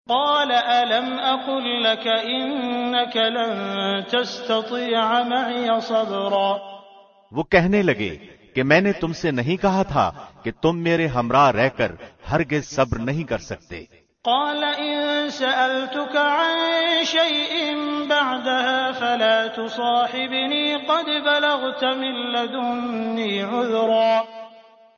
قال ألم أقل لك إنك لن تستطيع معي صبرا وہ کہنے لگے کہ میں نے تم سے نہیں کہا تھا کہ تم میرے ہمراہ رہ کر ہرگز صبر نہیں کر سکتے۔ قال إن سألتك عن شيء بعدها فلا تصاحبني قد بلغت من لدني عذرا۔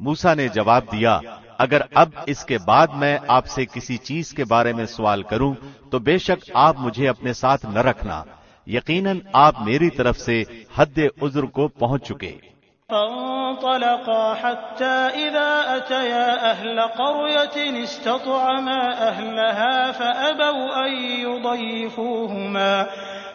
موسیٰ نے جواب دیا اگر اب اس کے بعد میں آپ سے کسی چیز کے بارے میں سوال کروں تو بے شک آپ مجھے اپنے ساتھ نہ رکھنا، یقیناً آپ میری طرف سے حد عذر کو پہنچ چکے۔ فانطلقا حتى إذا أتيا أهل قرية استطعما أهلها فأبوا أن يضيفوهما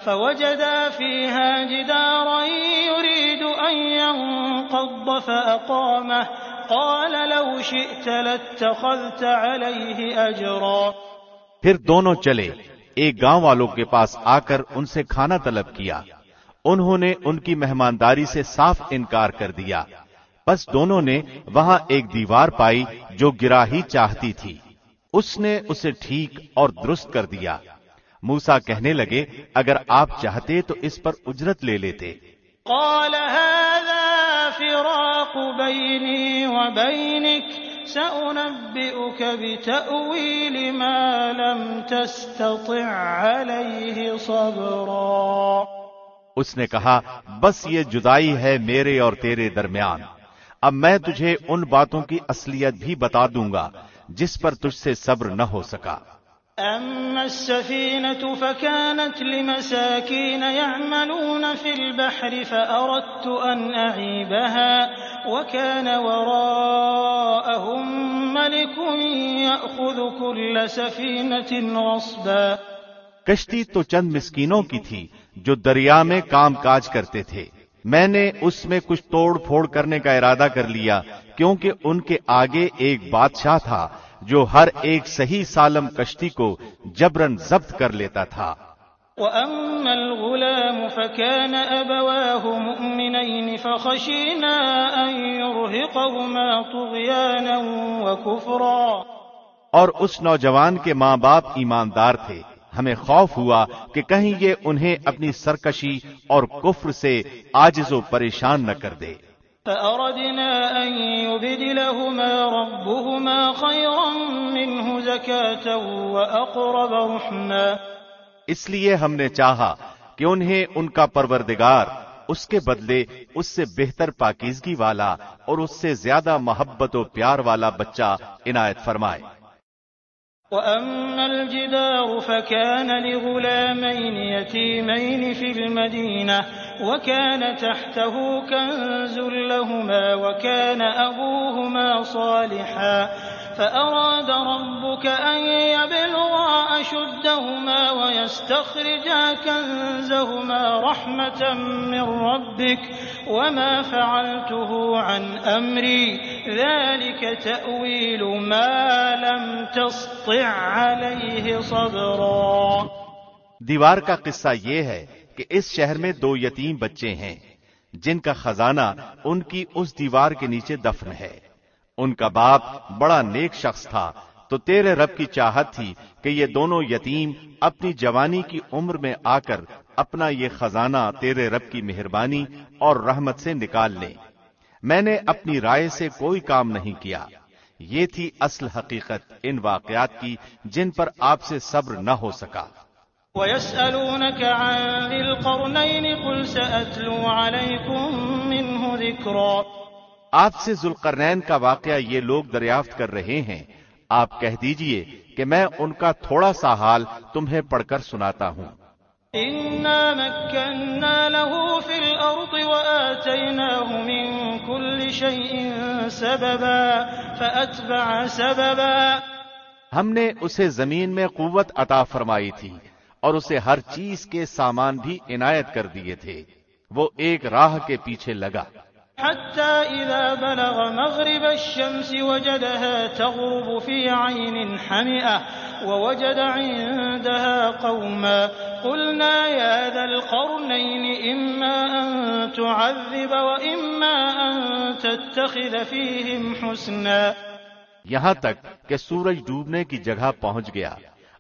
فوجدا فيها جدارا يريد أن ينقض فأقامه قال لو شئت لاتخذت عليه أجرا۔ پھر دونوں چلے، ایک گاؤں والوں کے پاس آ کر ان سے کھانا طلب کیا، انہوں نے ان کی مہمانداری سے صاف انکار کر دیا، بس دونوں نے وہاں ایک دیوار پائی جو گرا ہی چاہتی تھی، اس نے اسے ٹھیک اور درست کر دیا۔ موسیٰ کہنے لگے اگر آپ چاہتے تو اس پر اجرت لے لیتے۔ قال هذا فراق بيني وبينك سأنبئك بتأويل ما لم تستطع عليه صبرا۔ اس نے کہا بس یہ جدائی ہے میرے اور تیرے درمیان، اب میں تجھے ان باتوں کی اصلیت بھی بتا دوں گا جس پر تجھ سے صبر نہ ہو سکا۔ أما السفينة فكانت لمساكين يعملون في البحر فأردت أن أعيبها وكان وراءهم ملك يأخذ كل سفينة غصبا۔ کشتی تو چند مسکینوں کی تھی جو دریا میں کام کاج کرتے تھے، میں نے اس میں کچھ توڑ پھوڑ کرنے کا ارادہ کر لیا کیونکہ ان کے آگے ایک بادشاہ تھا جو ہر ایک صحیح سالم کشتی کو جبراً ضبط کر لیتا تھا۔ وَأَمَّا الْغُلَامُ فَكَانَ أَبَوَاهُ مُؤْمِنَيْنِ فَخَشِينَا أَن يُرْهِقَهُمَا طُغْيَانًا وَكُفْرًا۔ اور اس نوجوان کے ماں باپ ایماندار تھے، ہمیں خوف ہوا کہ کہیں یہ انہیں اپنی سرکشی اور کفر سے عاجز و پریشان نہ کر دے۔ فأردنا أن يبدلهما ربهما خيرا منه زكاة وأقرب رحما۔ اس لیے ہم نے چاہا کہ انہیں ان کا پروردگار اس کے بدلے اس سے بہتر پاکیزگی والا اور اس سے زیادہ محبت و پیار والا بچہ عنایت فرمائے۔ وَأَمَّا الْجِدَارُ فَكَانَ لِغُلَامَيْنِ يَتِيمَيْنِ فِي الْمَدِينَةِ وَكَانَ تَحْتَهُ كَنزٌ لَّهُمَا وَكَانَ أَبُوهُمَا صَالِحًا فَأَرَادَ رَبُّكَ أَن يَبْلُغَا أَشُدَّهُمَا وَيَسْتَخْرِجَا كَنزَهُمَا رَحْمَةً مِّن رَّبِّكَ وَمَا فَعَلْتُهُ عَنْ أَمْرِي ذَلِكَ تَأْوِيلُ مَا لَمْ تَسْطِع عَلَيْهِ صَبْرًا۔ دیوار کا قصہ یہ ہے کہ اس شہر میں دو یتیم بچے ہیں جن کا خزانہ ان کی اس دیوار کے نیچے دفن ہے۔ ان کا باپ بڑا نیک شخص تھا، تو تیرے رب کی چاہت تھی کہ یہ دونوں یتیم اپنی جوانی کی عمر میں آ کر اپنا یہ خزانہ تیرے رب کی مہربانی اور رحمت سے نکال لیں۔ میں نے اپنی رائے سے کوئی کام نہیں کیا۔ یہ تھی اصل حقیقت ان واقعات کی جن پر آپ سے صبر نہ ہو سکا۔ وَيَسْأَلُونَكَ عَن ذِي الْقَرْنَيْنِ قُلْ سَأَتْلُو عَلَيْكُم مِّنْهُ ذِكْرًا۔ آپ سے ذوالقرنین کا واقعہ یہ لوگ دریافت کر رہے ہیں، آپ کہہ دیجئے کہ میں ان کا تھوڑا سا حال تمہیں پڑھ کر سناتا ہوں۔ إِنَّا مَكَّنَّا لَهُ فِي الْأَرْضِ وَآتَيْنَاهُ مِن كُلِّ شَيْءٍ سَبَبًا فَأَتْبَعَ سَبَبًا۔ ہم نے اسے زمین میں قوت عطا فرمائی تھی اور اسے ہر چیز کے سامان بھی عنایت کر دیے تھے، وہ ایک راہ کے پیچھے لگا۔ حتى إذا بلغ مغرب الشمس وجدها تغرب في عين حمئة ووجد عندها قوما قلنا يا ذا القرنين إما أن تعذب وإما أن تتخذ فيهم حسنا۔ یہاں تک کہ سورج ڈوبنے کی جگہ پہنچ گیا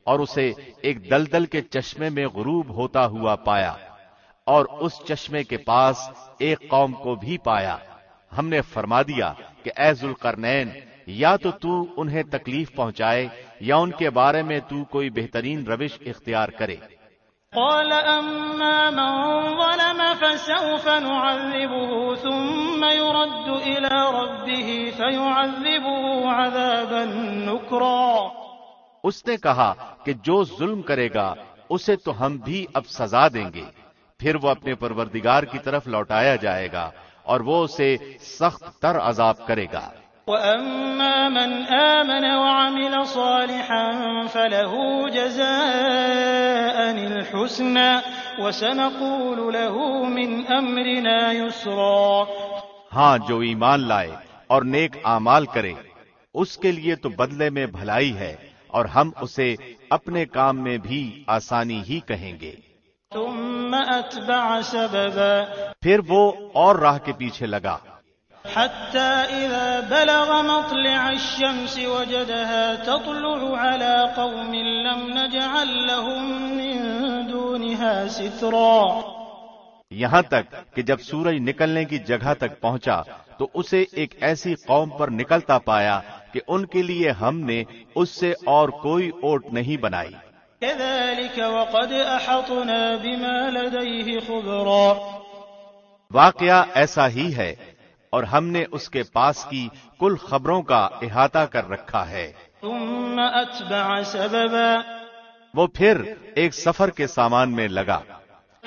اور اسے ایک دلدل کے چشمے میں غروب ہوتا ہوا پایا، اور اس چشمے کے پاس ایک قوم کو بھی پایا۔ ہم نے فرما دیا کہ اے ذوالقرنین، یا تو انہیں تکلیف پہنچائے یا ان کے بارے میں تو کوئی بہترین روش اختیار کرے۔ قال أما من ظلم فسوف نعذبه ثم يرد إلى ربه فيعذبه عذابا نكرا۔ اس نے کہا کہ جو ظلم کرے گا اسے تو ہم بھی اب سزا دیں گے، پھر وہ اپنے پروردگار کی طرف لوٹایا جائے گا اور وہ اسے سخت تر عذاب کرے گا۔ وَأَمَّا مَنْ آمَنَ وَعَمِلَ صَالِحًا فَلَهُ جَزَاءً الْحُسْنَى وَسَنَقُولُ لَهُ مِنْ أَمْرِنَا يُسْرًا۔ ہاں، جو ایمان لائے اور نیک اعمال کرے اس کے لیے تو بدلے میں بھلائی ہے، اور ہم اسے اپنے کام میں بھی آسانی ہی کہیں گے۔ ثُمَّ أَتْبَعَ سَبَبًا، پھر وہ اور راہ کے پیچھے لگا، حتى إذا بلغ مطلع الشمس وجدها تطلع على قوم لم نجعل لهم من دونها سترا۔ یہاں تک کہ جب سورج نکلنے کی جگہ تک پہنچا تو اسے ایک ایسی قوم پر نکلتا پایا کہ ان کے لیے ہم نے اس سے اور کوئی اوٹ نہیں بنائی۔ كذلك وقد أحطنا بما لديه خبرا۔ واقعہ ایسا ہی ہے، اور ہم نے اس کے پاس کی کل خبروں کا احاطہ کر رکھا ہے۔ ثم أتبع سببا، وہ پھر ایک سفر کے سامان میں لگا،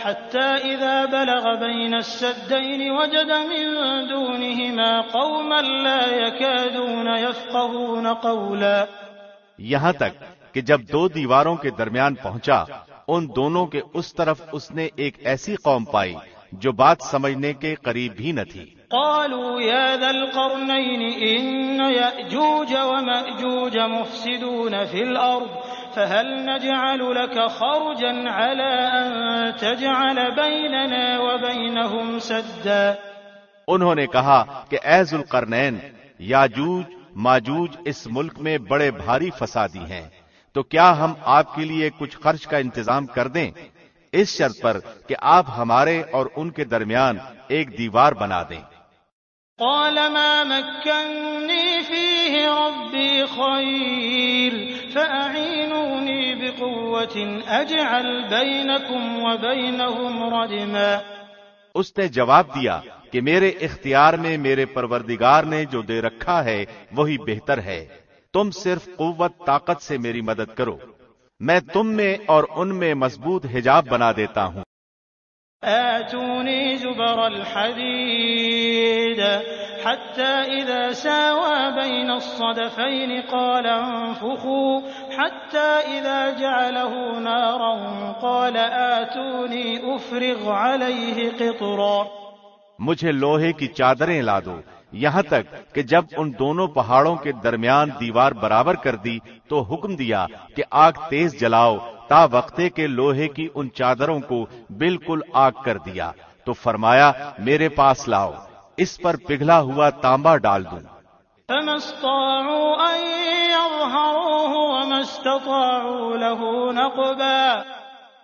حتى إذا بلغ بين السدين وجد من دونهما قوما لا يكادون يفقهون قولا۔ یہاں تک کہ جب دو دیواروں کے درمیان پہنچا، ان دونوں کے اس طرف اس نے ایک ایسی قوم پائی جو بات سمجھنے کے قریب بھی نہ تھی۔ قالوا يا ذا القرنين إن يأجوج ومأجوج مفسدون في الأرض فهل نجعل لك خرجا على أن تجعل بيننا وبينهم سدا۔ انہوں نے کہا کہ اے ذوالقرنین، یاجوج ماجوج اس ملک میں بڑے بھاری فسادی ہیں، تو کیا ہم آپ کے لیے کچھ خرچ کا انتظام کر دیں، اس شرط پر کہ آپ ہمارے اور ان کے درمیان ایک دیوار بنا دیں۔ قال ما مكنني فيه ربي خير فأعينوني بقوة أجعل بينكم وبينهم ردما۔ اس نے جواب دیا کہ میرے اختیار میں میرے پروردگار نے جو دے رکھا ہے وہی بہتر ہے، تم صرف قوت طاقت سے میری مدد کرو، میں تم میں اور ان میں مضبوط حجاب بنا دیتا ہوں۔ آتوني زبر الحديد حتى إذا ساوى بين الصدفين قال انفخوا حتى إذا جعله نارا قال آتوني أفرغ عليه قطرا۔ مجھے لوہے کی چادریں لا دو، یہاں تک کہ جب ان دونوں پہاڑوں کے درمیان دیوار برابر کر دی تو حکم دیا کہ آگ تیز جلاؤ، تا وقتے کے لوہے کی ان چادروں کو بالکل آگ کر دیا، تو فرمایا میرے پاس لاؤ، اس پر پگھلا ہوا تانبا ڈال دوں۔ فما استطاعوا أن يظهروه وما استطاعوا له نقبا۔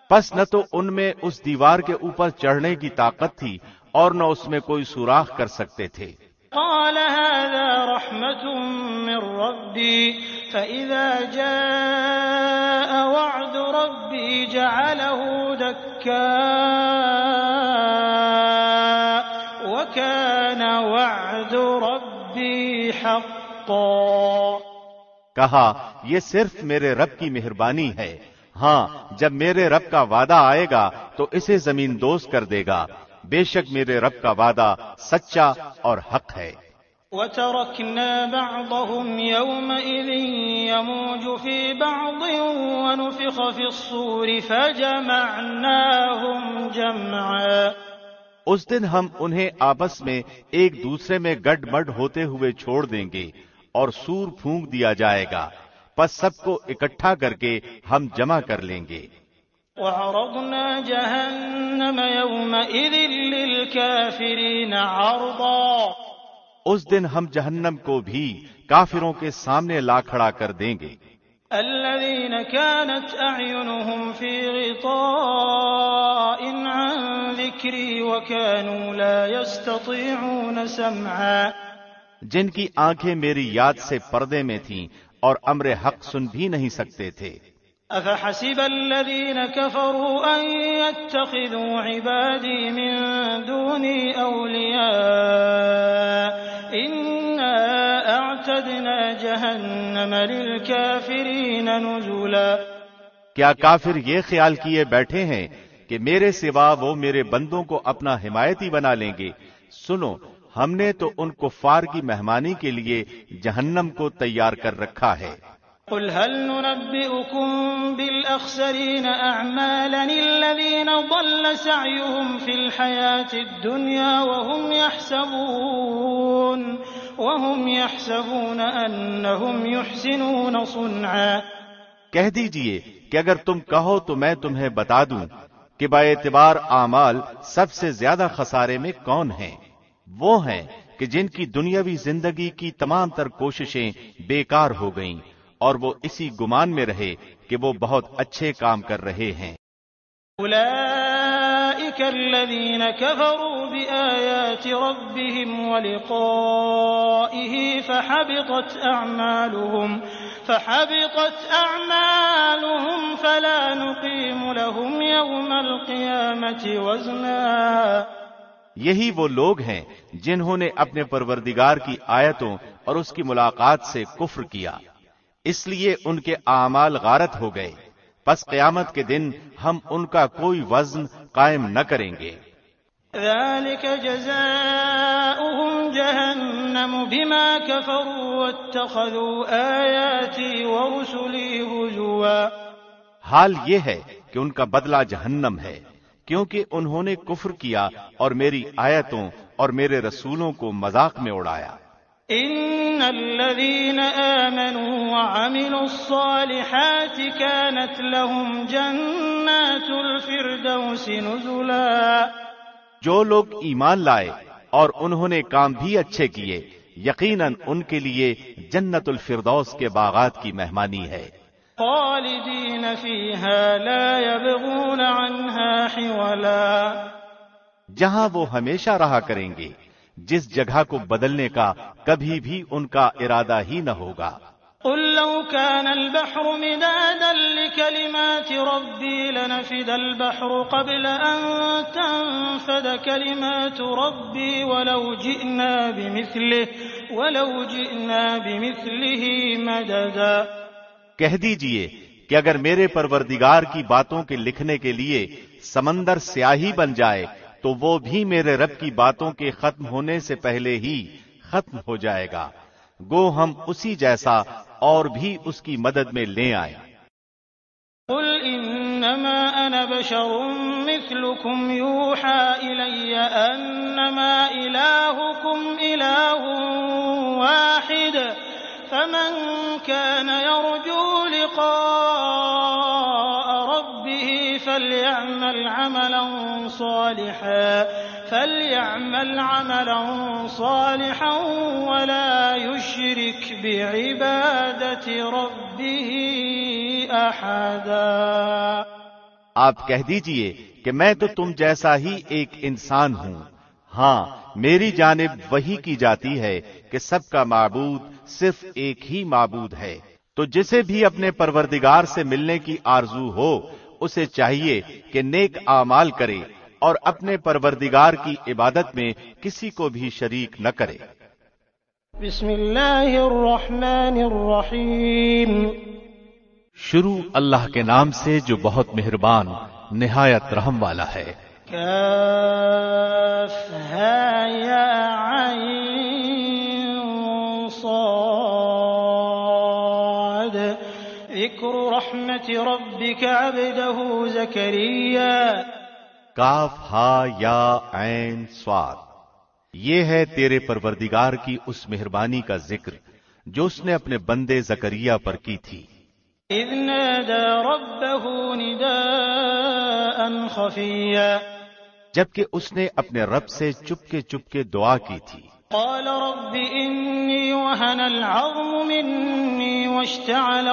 پس نہ تو ان میں اس دیوار کے اوپر چڑھنے کی طاقت تھی اور نہ اس میں کوئی سوراخ کر سکتے تھے۔ قال هذا رحمة من ربي فإذا جاء وعد ربي جعله دكاء وكان وعد ربي حقا۔ کہا یہ صرف میرے رب کی مہربانی ہے، ہاں جب میرے رب کا وعدہ آئے گا تو اسے زمین دوز کر دے گا، بے شک میرے رب کا وعدہ سچا اور حق ہے۔ وَتَرَكْنَا بَعْضَهُمْ يَوْمَئِذٍ يَمُوجُ فِي بَعْضٍ وَنُفِخَ فِي الصُّورِ فَجَمَعْنَاهُمْ جَمْعًا۔ اس دن ہم انہیں آپس میں ایک دوسرے میں گڈ مڈ ہوتے ہوئے چھوڑ دیں گے اور سور پھونک دیا جائے گا، پس سب کو اکٹھا کر کے ہم جمع کر لیں گے۔ وَعَرَضْنَا جَهَنَّمَ يَوْمَئِذٍ لِّلْكَافِرِينَ عَرْضًا۔ اس دن ہم جہنم کو بھی کافروں کے سامنے لا کھڑا کر دیں گے۔ الذين كانت أعينهم في غطاء عن ذكري وكانوا لا يستطيعون سمعا، جن کی آنکھیں میری یاد سے پردے میں تھیں اور امر حق سن بھی نہیں سکتے تھے۔ أفحسب الذين كفروا أن يتخذوا عبادي من دوني أولياء إنا أعتدنا جهنم للكافرين نزلا۔ کیا کافر یہ خیال کیے بیٹھے ہیں کہ میرے سوا وہ میرے بندوں کو اپنا حمایتی بنا لیں گے؟ سنو، ہم نے تو ان کفار کی مہمانی کے لیے جہنم کو تیار کر رکھا ہے۔ قل هل ننبئكم بالأخسرين أعمالا الذين ضل سعيهم في الحياة الدنيا وهم يحسبون أنهم يحسنون صنعا۔ کہہ دیجئے کہ اگر تم کہو تو میں تمہیں بتا دوں کہ با اعتبار اعمال سب سے زیادہ خسارے میں کون ہیں۔ وہ ہیں کہ جن کی دنیاوی زندگی کی تمام تر کوششیں بیکار ہو گئیں اور وہ اسی گمان میں رہے کہ وہ بہت اچھے کام کر رہے ہیں۔ أولئك الذين كفروا بآيات ربهم ولقائه فحبطت أعمالهم فلا نقيم لهم يوم القيامة وزنا۔ یہی وہ لوگ ہیں جنہوں نے اپنے پروردگار کی آیتوں اور اس کی ملاقات سے کفر کیا، اس لیے ان کے اعمال غارت ہو گئے، پس قیامت کے دن ہم ان کا کوئی وزن قائم نہ کریں گے۔ ذلك جزاؤهم جهنم بما كفروا واتخذوا آياتي ورسلي هزوا۔ حال یہ ہے کہ ان کا بدلہ جہنم ہے، کیونکہ انہوں نے کفر کیا اور میری آیتوں اور میرے رسولوں کو مذاق میں اڑایا۔ ان الذين آمنوا وعملوا الصالحات كانت لهم جنات الفردوس نزلا۔ جو لوگ ایمان لائے اور انہوں نے کام بھی اچھے کیے، یقیناً ان کے لیے جنت الفردوس کے باغات کی مہمانی ہے۔ خالدین فیہا لا یبغون عنہا حولا۔ جہاں وہ ہمیشہ رہا کریں گے، جس جگہ کو بدلنے کا کبھی بھی ان کا ارادہ ہی نہ ہوگا۔ قل لو كان البحر مدادا لكلمات ربي لنفد البحر قبل أن تنفد كلمات ربي ولو جئنا بمثله مددا۔ کہہ دیجئے کہ اگر میرے پروردگار کی باتوں کے لکھنے کے لیے سمندر سیاہی بن جائے تو وہ بھی میرے رب کی باتوں کے ختم ہونے سے پہلے ہی ختم ہو جائے گا، گو ہم اسی جیسا اور بھی اس کی مدد میں لے آئیں۔ قل انما انا بشر مثلكم يوحى الي انما الهكم اله واحد فمن كان يرجو لقاء ربه فليعمل عملا صالحا ولا يشرك بعبادة ربه أحدا۔ آپ کہہ دیجئے کہ میں تو تم جیسا ہی ایک انسان ہوں، ہاں میری جانب وحی کی جاتی ہے کہ سب کا معبود صرف ایک ہی معبود ہے، تو جسے بھی اپنے پروردگار سے ملنے کی آرزو ہو اسے چاہیے کہ نیک اعمال کرے اور اپنے پروردگار کی عبادت میں کسی کو بھی شریک نہ کرے۔ بسم اللہ الرحمن الرحیم۔ شروع اللہ کے نام سے جو بہت مہربان نہایت رحم والا ہے۔ کاف ہا یا عین صاد ذکر رحمت ربک عبدہ زکریا۔ کاف ہا یا عین صاد، یہ ہے تیرے پروردگار کی اس مہربانی کا ذکر جو اس نے اپنے بندے زکریا پر کی تھی۔ اذ نادى ربه نداء خفيا، جبکہ اس نے اپنے رب سے چپکے دعا کی تھی۔ قال رب إني وهن العظم مني واشتعل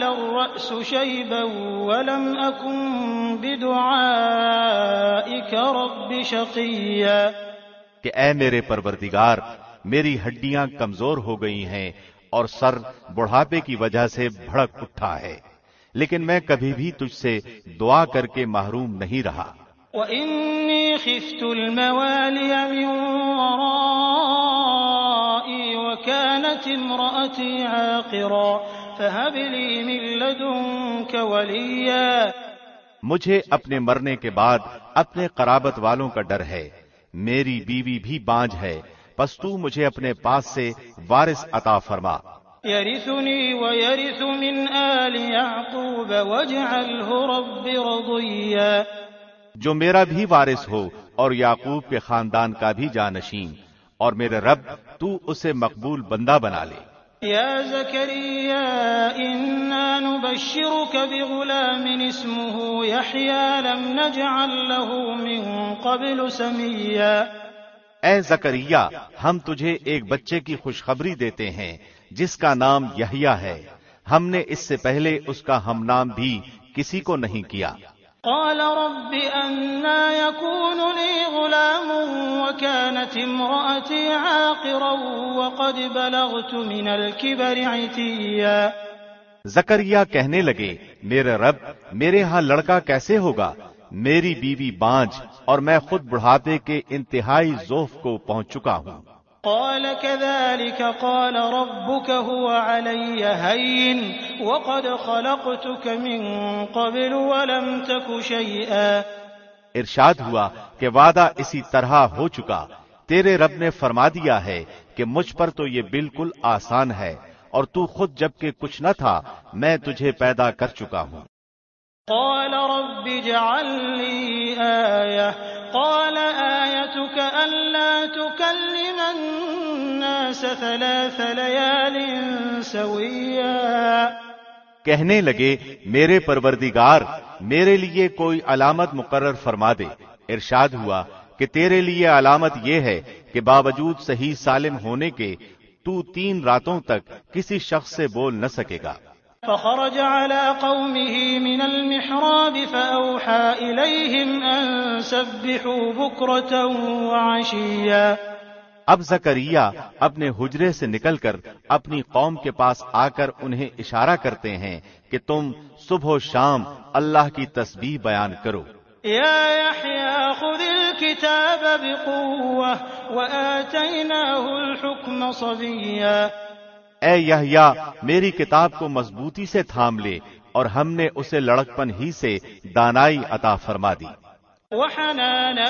الرأس شيبا ولم أكن بدعائك رب شقيا کہ اے میرے پروردگار، میری ہڈیاں کمزور ہو گئی ہیں اور سر بڑھاپے کی وجہ سے بھڑک اٹھا ہے، لیکن میں کبھی بھی تجھ سے دعا کر کے محروم نہیں رہا۔ وَإِنِّي خِفْتُ الْمَوَالِيَ مِن وَرَائِي وَكَانَتِ امْرَأَتِي عَاقِرًا فَهَبْ لِي مِن لَّدُنكَ وَلِيًّا مجھے اپنے مرنے کے بعد اپنے قرابت والوں کا ڈر ہے، میری بیوی بھی بانجھ ہے، پس تو مجھے اپنے پاس سے وارث عطا فرما۔ يَرِثُنِي وَيَرِثُ مِنْ آلِ يَعْقُوبَ وَاجْعَلْهُ رَبِّ رَضِيًّا جو میرا بھی وارث ہو اور یعقوب کے خاندان کا بھی جانشین، اور میرے رب تو اسے مقبول بندہ بنا لے۔ يَا زَكَرِيَّا إِنَّا نُبَشِّرُكَ بِغُلَامٍ اسْمُهُ يَحْيَىٰ لَمْ نَجْعَل لَّهُ مِن قَبْلُ سَمِيًّا اے زکریا، ہم تجھے ایک بچے کی خوشخبری دیتے ہیں جس کا نام یحییٰ ہے، ہم نے اس سے پہلے اس کا ہم نام بھی کسی کو نہیں کیا۔ قال رب أنا يكون لي غلام وكانت امرأتي عاقرا وقد بلغت من الكبر عتيا زکریا کہنے لگے، میرے رب، میرے ہاں لڑکا کیسے ہوگا؟ میری بیوی بانجھ اور میں خود بڑھاپے کے انتہائی ذوف کو پہنچ چکا ہوں۔ قال كذلك قال ربك هو علي هين وقد خلقتك من قبل ولم تك شيئا ارشاد ہوا کہ وعدہ اسی طرح ہو چکا، تیرے رب نے فرما دیا ہے کہ مجھ پر تو یہ بالکل آسان ہے، اور تو خود جب کہ کچھ نہ تھا میں تجھے پیدا کر چکا ہوں۔ قال رب اجعل لي آية قال آيتك ألا تكلم الناس 3 ليال سويا کہنے لگے، میرے پروردگار، میرے لیے کوئی علامت مقرر فرما دے۔ ارشاد ہوا کہ تیرے لیے علامت یہ ہے کہ باوجود صحیح سالم ہونے کے تو 3 راتوں تک کسی شخص سے بول نہ سکے گا۔ فخرج على قومه من المحراب فأوحى إليهم أن سبحوا بكرة وعشيا اب زکریا اپنے حجرے سے نکل کر اپنی قوم کے پاس آ کر انہیں اشارہ کرتے ہیں کہ تم صبح و شام اللہ کی تسبیح بیان کرو۔ يا يحيى خذ الكتاب بقوة وآتيناه الحكم صبيا اے یحییٰ، میری کتاب کو مضبوطی سے تھام لے، اور ہم نے اسے لڑکپن ہی سے دانائی عطا فرما دی۔ وحنانا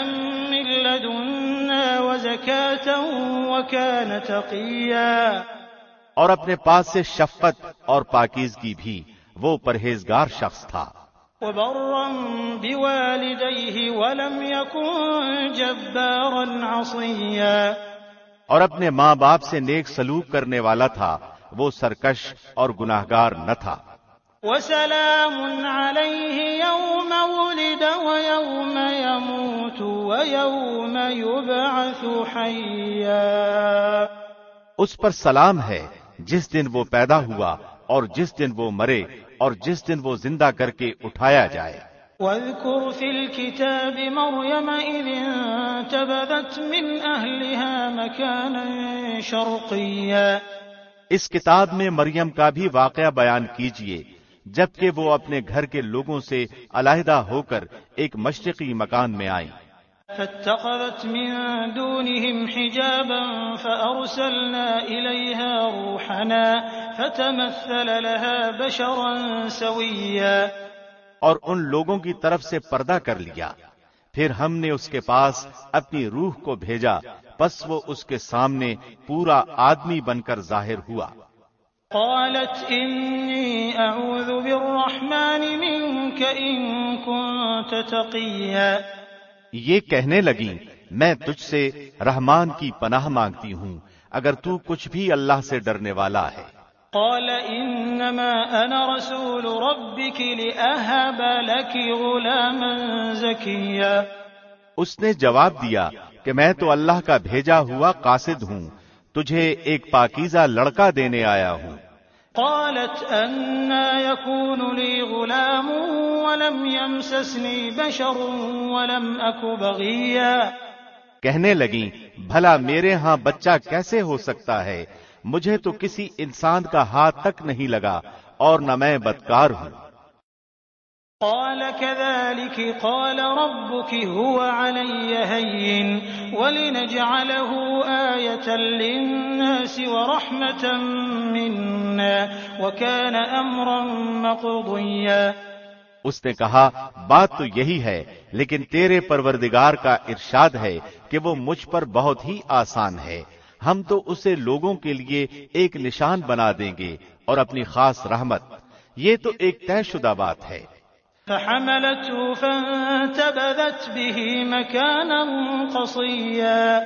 من لدنا وزكاة وكان تقيا اور اپنے پاس سے شفقت اور پاکیزگی بھی، وہ پرہیزگار شخص تھا۔ وبرا بوالديه ولم يكن جبارا عصيا اور اپنے ماں باپ سے نیک سلوک کرنے والا تھا، وہ سرکش اور گناہگار نہ تھا۔ وسلام عليه يوم ولد ويوم يموت ويوم يبعث حيا اس پر سلام ہے جس دن وہ پیدا ہوا اور جس دن وہ مرے اور جس دن وہ زندہ کر کے اٹھایا جائے۔ واذكر في الكتاب مريم إذ انتبذت من أهلها مكانا شرقيا اس کتاب میں مریم کا بھی واقعہ بیان کیجئے جبکہ وہ اپنے گھر کے لوگوں سے علیحدہ ہو کر ایک مشرقی مکان میں آئیں۔ فاتخذت من دونهم حجابا فأرسلنا إليها روحنا فتمثل لها بشرا سويا اور ان لوگوں کی طرف سے پردہ کر لیا، پھر ہم نے اس کے پاس اپنی روح کو بھیجا، پس وہ اس کے سامنے پورا آدمی بن کر ظاہر ہوا۔ قالت إني أعوذ بالرحمن منك إن كنت تقيا یہ کہنے لگیں، میں تجھ سے رحمان کی پناہ مانگتی ہوں اگر تو کچھ بھی اللہ سے ڈرنے والا ہے۔ قال إنما أنا رسول ربك لأهب لك غلاما زكيا اس نے جواب دیا کہ میں تو اللہ کا بھیجا ہوا قاصد ہوں، تجھے ایک پاکیزہ لڑکا دینے آیا ہوں۔ قالت أنى يكون لي غلام ولم يمسسني بشر ولم أك بغيا۔ کہنے لگیں بھلا میرے ہاں بچہ کیسے ہو سکتا ہے، مجھے تو کسی انسان کا ہاتھ تک نہیں لگا اور نہ میں بدکار ہوں۔ قال كذلك قال ربك هو علي هين ولنجعله آية للناس ورحمة منا وكان أمرا مقضيا۔ اس نے کہا بات تو یہی ہے، لیکن تیرے پروردگار کا ارشاد ہے کہ وہ مجھ پر بہت ہی آسان ہے، ہم تو اسے لوگوں کے لیے ایک نشان بنا دیں گے اور اپنی خاص رحمت، یہ تو ایک طے شدہ بات ہے۔ فحملته فانتبذت به مكانا قصيا۔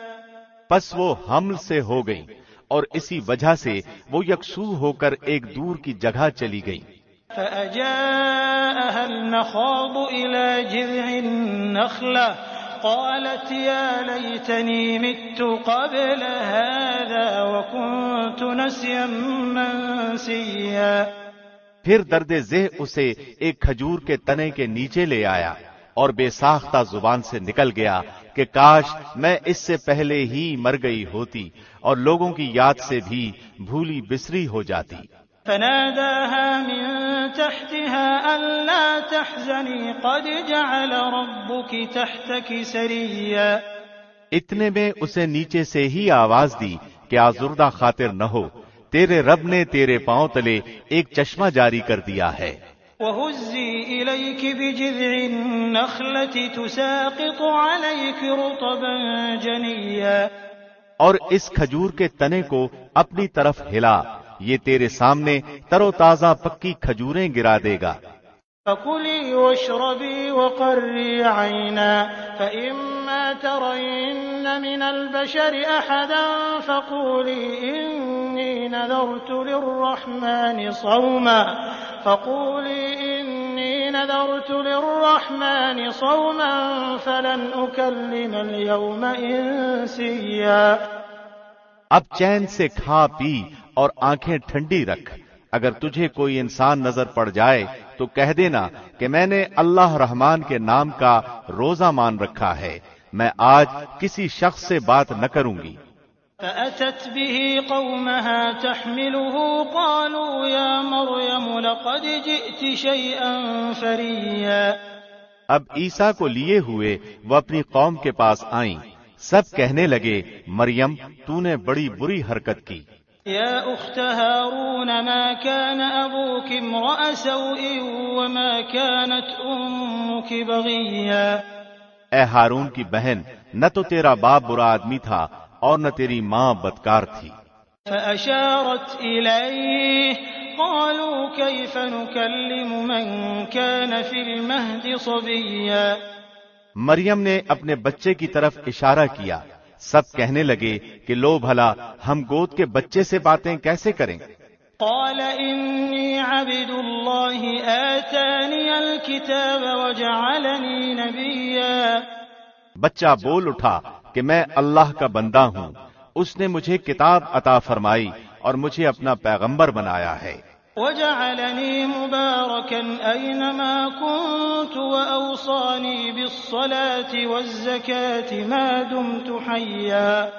پس وہ حمل سے ہو گئی اور اسی وجہ سے وہ یکسو ہو کر ایک دور کی جگہ چلی گئی۔ فأجاءها المخاض إلى جذع النخلة قالت يا ليتني مت قبل هذا وكنت نسيا منسيا۔ پھر درد ذہ اسے ایک کھجور کے تنے کے نیچے لے آیا اور بے ساختہ زبان سے نکل گیا کہ کاش میں اس سے پہلے ہی مر گئی ہوتی اور لوگوں کی یاد سے بھی بھولی بسری ہو جاتی۔ فناداها من تحتها ألا تحزني قد جعل ربك تحتك سريا۔ اتنے میں اسے نیچے سے ہی آواز دی کہ آزردہ خاطر نہ ہو، تیرے رب نے تیرے پاؤں تلے ایک چشمہ جاری کر دیا ہے۔ وَهُزِّي إِلَيْكِ بِجِذْعِ النَّخْلَةِ تُسَاقِطُ عَلَيْكِ رُطَبًا جَنِيًّا۔ اور اس کھجور کے تنے کو اپنی طرف ہلا، یہ تیرے سامنے تر و تازہ پکی کھجوریں گرا دے گا۔ فَكُلِي وَاشْرَبِي وَقَرِّي عَيْنًا فَإِمَّا تَرَيِنَّ مِنَ الْبَشَرِ أَحَدًا فَقُولِي إِنِّي نَذَرْتُ لِلرَّحْمَنِ صَوْمًا فَلَنْ أُكَلِّمَ الْيَوْمَ إِنسِيًّا۔ اب چین سے کھا پی اور آنکھیں ٹھنڈی رکھ، اگر تجھے کوئی انسان نظر پڑ جائے تو کہہ دینا کہ میں نے اللہ رحمان کے نام کا روزہ مان رکھا ہے، میں آج کسی شخص سے بات نہ کروں گی۔ فأتت به قومها تحمله قالوا يا مريم لقد جئت شيئا فريا۔ اب عیسیٰ کو لیے ہوئے وہ اپنی قوم کے پاس آئیں، سب کہنے لگے مریم تو نے بڑی بری حرکت کی۔ يا أخت هارون ما كان أبوك امرأ سوء وما كانت أمك بغيا۔ اے ہارون کی بہن، نہ تو تیرا باپ برا آدمی تھا اور نہ تیری ماں بدکار تھی۔ فأشارت إليه قالوا كيف نكلم من كان في المهد صبيا۔ مریم نے اپنے بچے کی طرف اشارہ کیا، سب کہنے لگے کہ لو بھلا ہم گود کے بچے سے باتیں کیسے کریں۔ قال إني عبد الله آتاني الكتاب وجعلني نبيا۔ بچہ بول اٹھا کہ میں اللہ کا بندہ ہوں، اس نے مجھے کتاب عطا فرمائی اور مجھے اپنا پیغمبر بنایا ہے۔ وجعلني مباركا أينما كنت وأوصاني بالصلاة والزكاة ما دمت حيا۔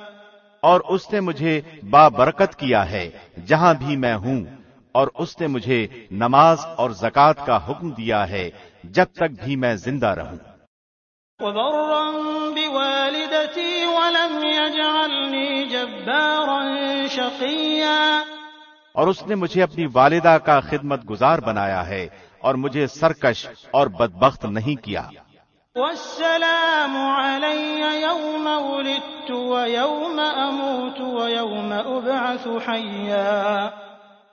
اور اس نے مجھے بابرکت کیا ہے جہاں بھی میں ہوں، اور اس نے مجھے نماز اور زکوٰۃ کا حکم دیا ہے جب تک بھی میں زندہ رہوں۔ وبرا بوالدتي ولم يجعلني جبارا شقيا۔ اور اس نے مجھے اپنی والدہ کا خدمت گزار بنایا ہے اور مجھے سرکش اور بدبخت نہیں کیا۔ والسلام علي يوم ولدت ويوم أموت ويوم أبعث حيا۔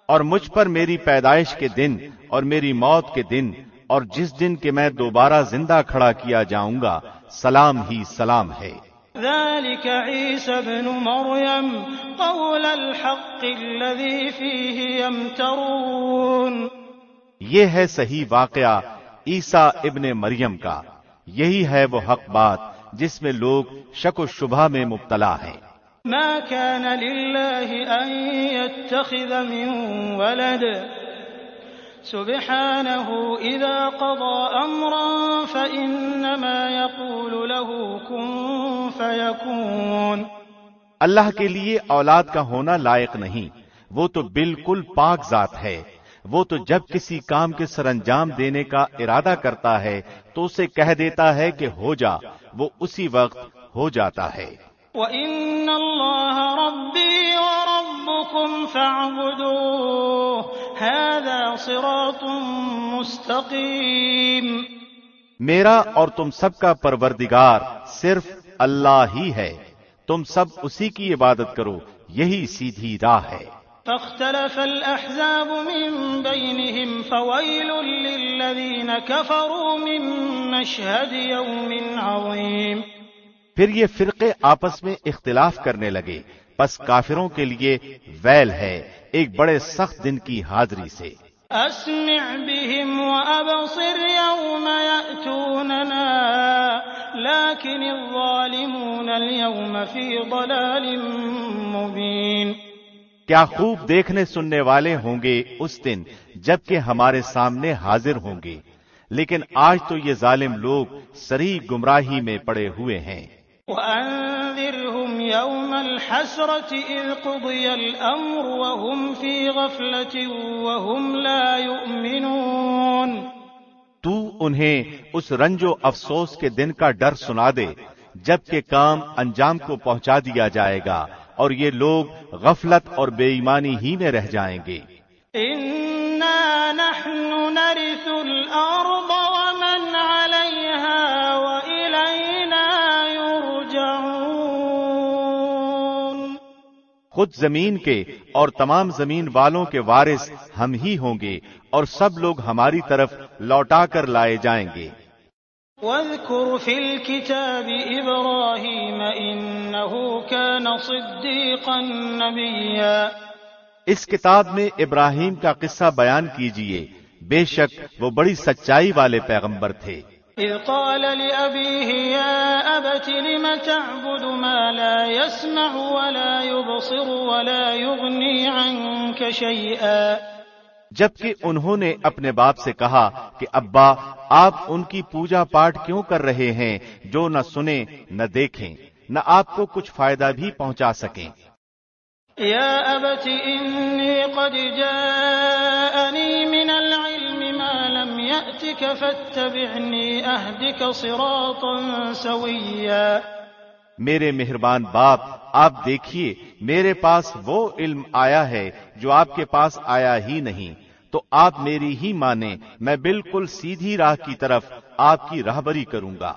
اور مجھ پر میری پیدائش کے دن اور میری موت کے دن اور جس دن کہ میں دوبارہ زندہ کھڑا کیا جاؤں گا سلام ہی سلام ہے۔ ذلك عيسى ابن مريم قول الحق الذي فيه يمترون۔ یہ ہے صحیح واقعہ عیسیٰ ابن مریم کا، یہی ہے وہ حق بات جس میں لوگ شک و شبہ میں مبتلا ہیں۔ ما كان لله أن يتخذ من ولد سبحانه إذا قضى أمرا فإنما يقول له كن فيكون۔ اللہ کے لیے اولاد کا ہونا لائق نہیں، وہ تو بالکل پاک ذات ہے۔ وہ تو جب کسی کام کے سر انجام دینے کا ارادہ کرتا ہے تو اسے کہہ دیتا ہے کہ ہو جا، وہ اسی وقت ہو جاتا ہے۔ وَإِنَّ اللَّهَ رَبِّي وَرَبُّكُمْ فَاعْبُدُوهُ هَذَا صِرَاطٌ مُسْتَقِيمٌ۔ میرا اور تم سب کا پروردگار صرف اللہ ہی ہے، تم سب اسی کی عبادت کرو، یہی سیدھی راہ ہے۔ فاختلف الأحزاب من بينهم فويل للذين كفروا من مشهد يوم عظيم۔ پھر یہ فرقے آپس میں اختلاف کرنے لگے، پس کافروں کے لیے ویل ہے ایک بڑے سخت دن کی حاضری سے۔ اسمع بهم وابصر يوم يأتوننا لكن الظالمون اليوم في ضلال مبين۔ کیا خوب دیکھنے سننے والے ہوں گے اس دن جبکہ ہمارے سامنے حاضر ہوں گے، لیکن آج تو یہ ظالم لوگ سری گمراہی میں پڑے ہوئے ہیں۔ وَأَنذِرْهُمْ يَوْمَ الْحَسْرَةِ إِذْ قُضِيَ الْأَمْرُ وَهُمْ فِي غَفْلَةٍ وَهُمْ لَا يُؤْمِنُونَ۔ تو انہیں اس رنج و افسوس کے دن کا ڈر سنا دے جبکہ کام انجام کو پہنچا دیا جائے گا اور یہ لوگ غفلت اور بے ایمانی ہی میں رہ جائیں گے۔ إِنَّا نَحْنُ نَرِثُ الْأَرْضَ وَمَنْ عَلَيْهَا وَإِلَيْنَا يُرْجَعُونَ۔ خود زمین کے اور تمام زمین والوں کے وارث ہم ہی ہوں گے اور سب لوگ ہماری طرف لوٹا کر لائے جائیں گے۔ واذكر في الكتاب إبراهيم إنه كان صديقا نبيا۔ اس کتاب میں ابراہیم کا قصہ بیان کیجئے، بے شک وہ بڑی سچائی والے پیغمبر تھے۔ إذ قال لأبيه يا أبت لم تعبد ما لا يسمع ولا يبصر ولا يغني عنك شيئا۔ جبکہ انہوں نے اپنے باپ سے کہا کہ ابا آپ ان کی پوجا پاٹ کیوں کر رہے ہیں جو نہ سنیں نہ دیکھیں نہ آپ کو کچھ فائدہ بھی پہنچا سکیں۔ یا ابت انی قد جاءنی من العلم ما لم یأتک فاتبعنی اہدک صراطا سویا۔ میرے مہربان باپ آپ دیکھیے میرے پاس وہ علم آیا ہے جو آپ کے پاس آیا ہی نہیں، تو آپ میری ہی مانیں، میں بالکل سیدھی راہ کی طرف آپ کی راہبری کروں گا۔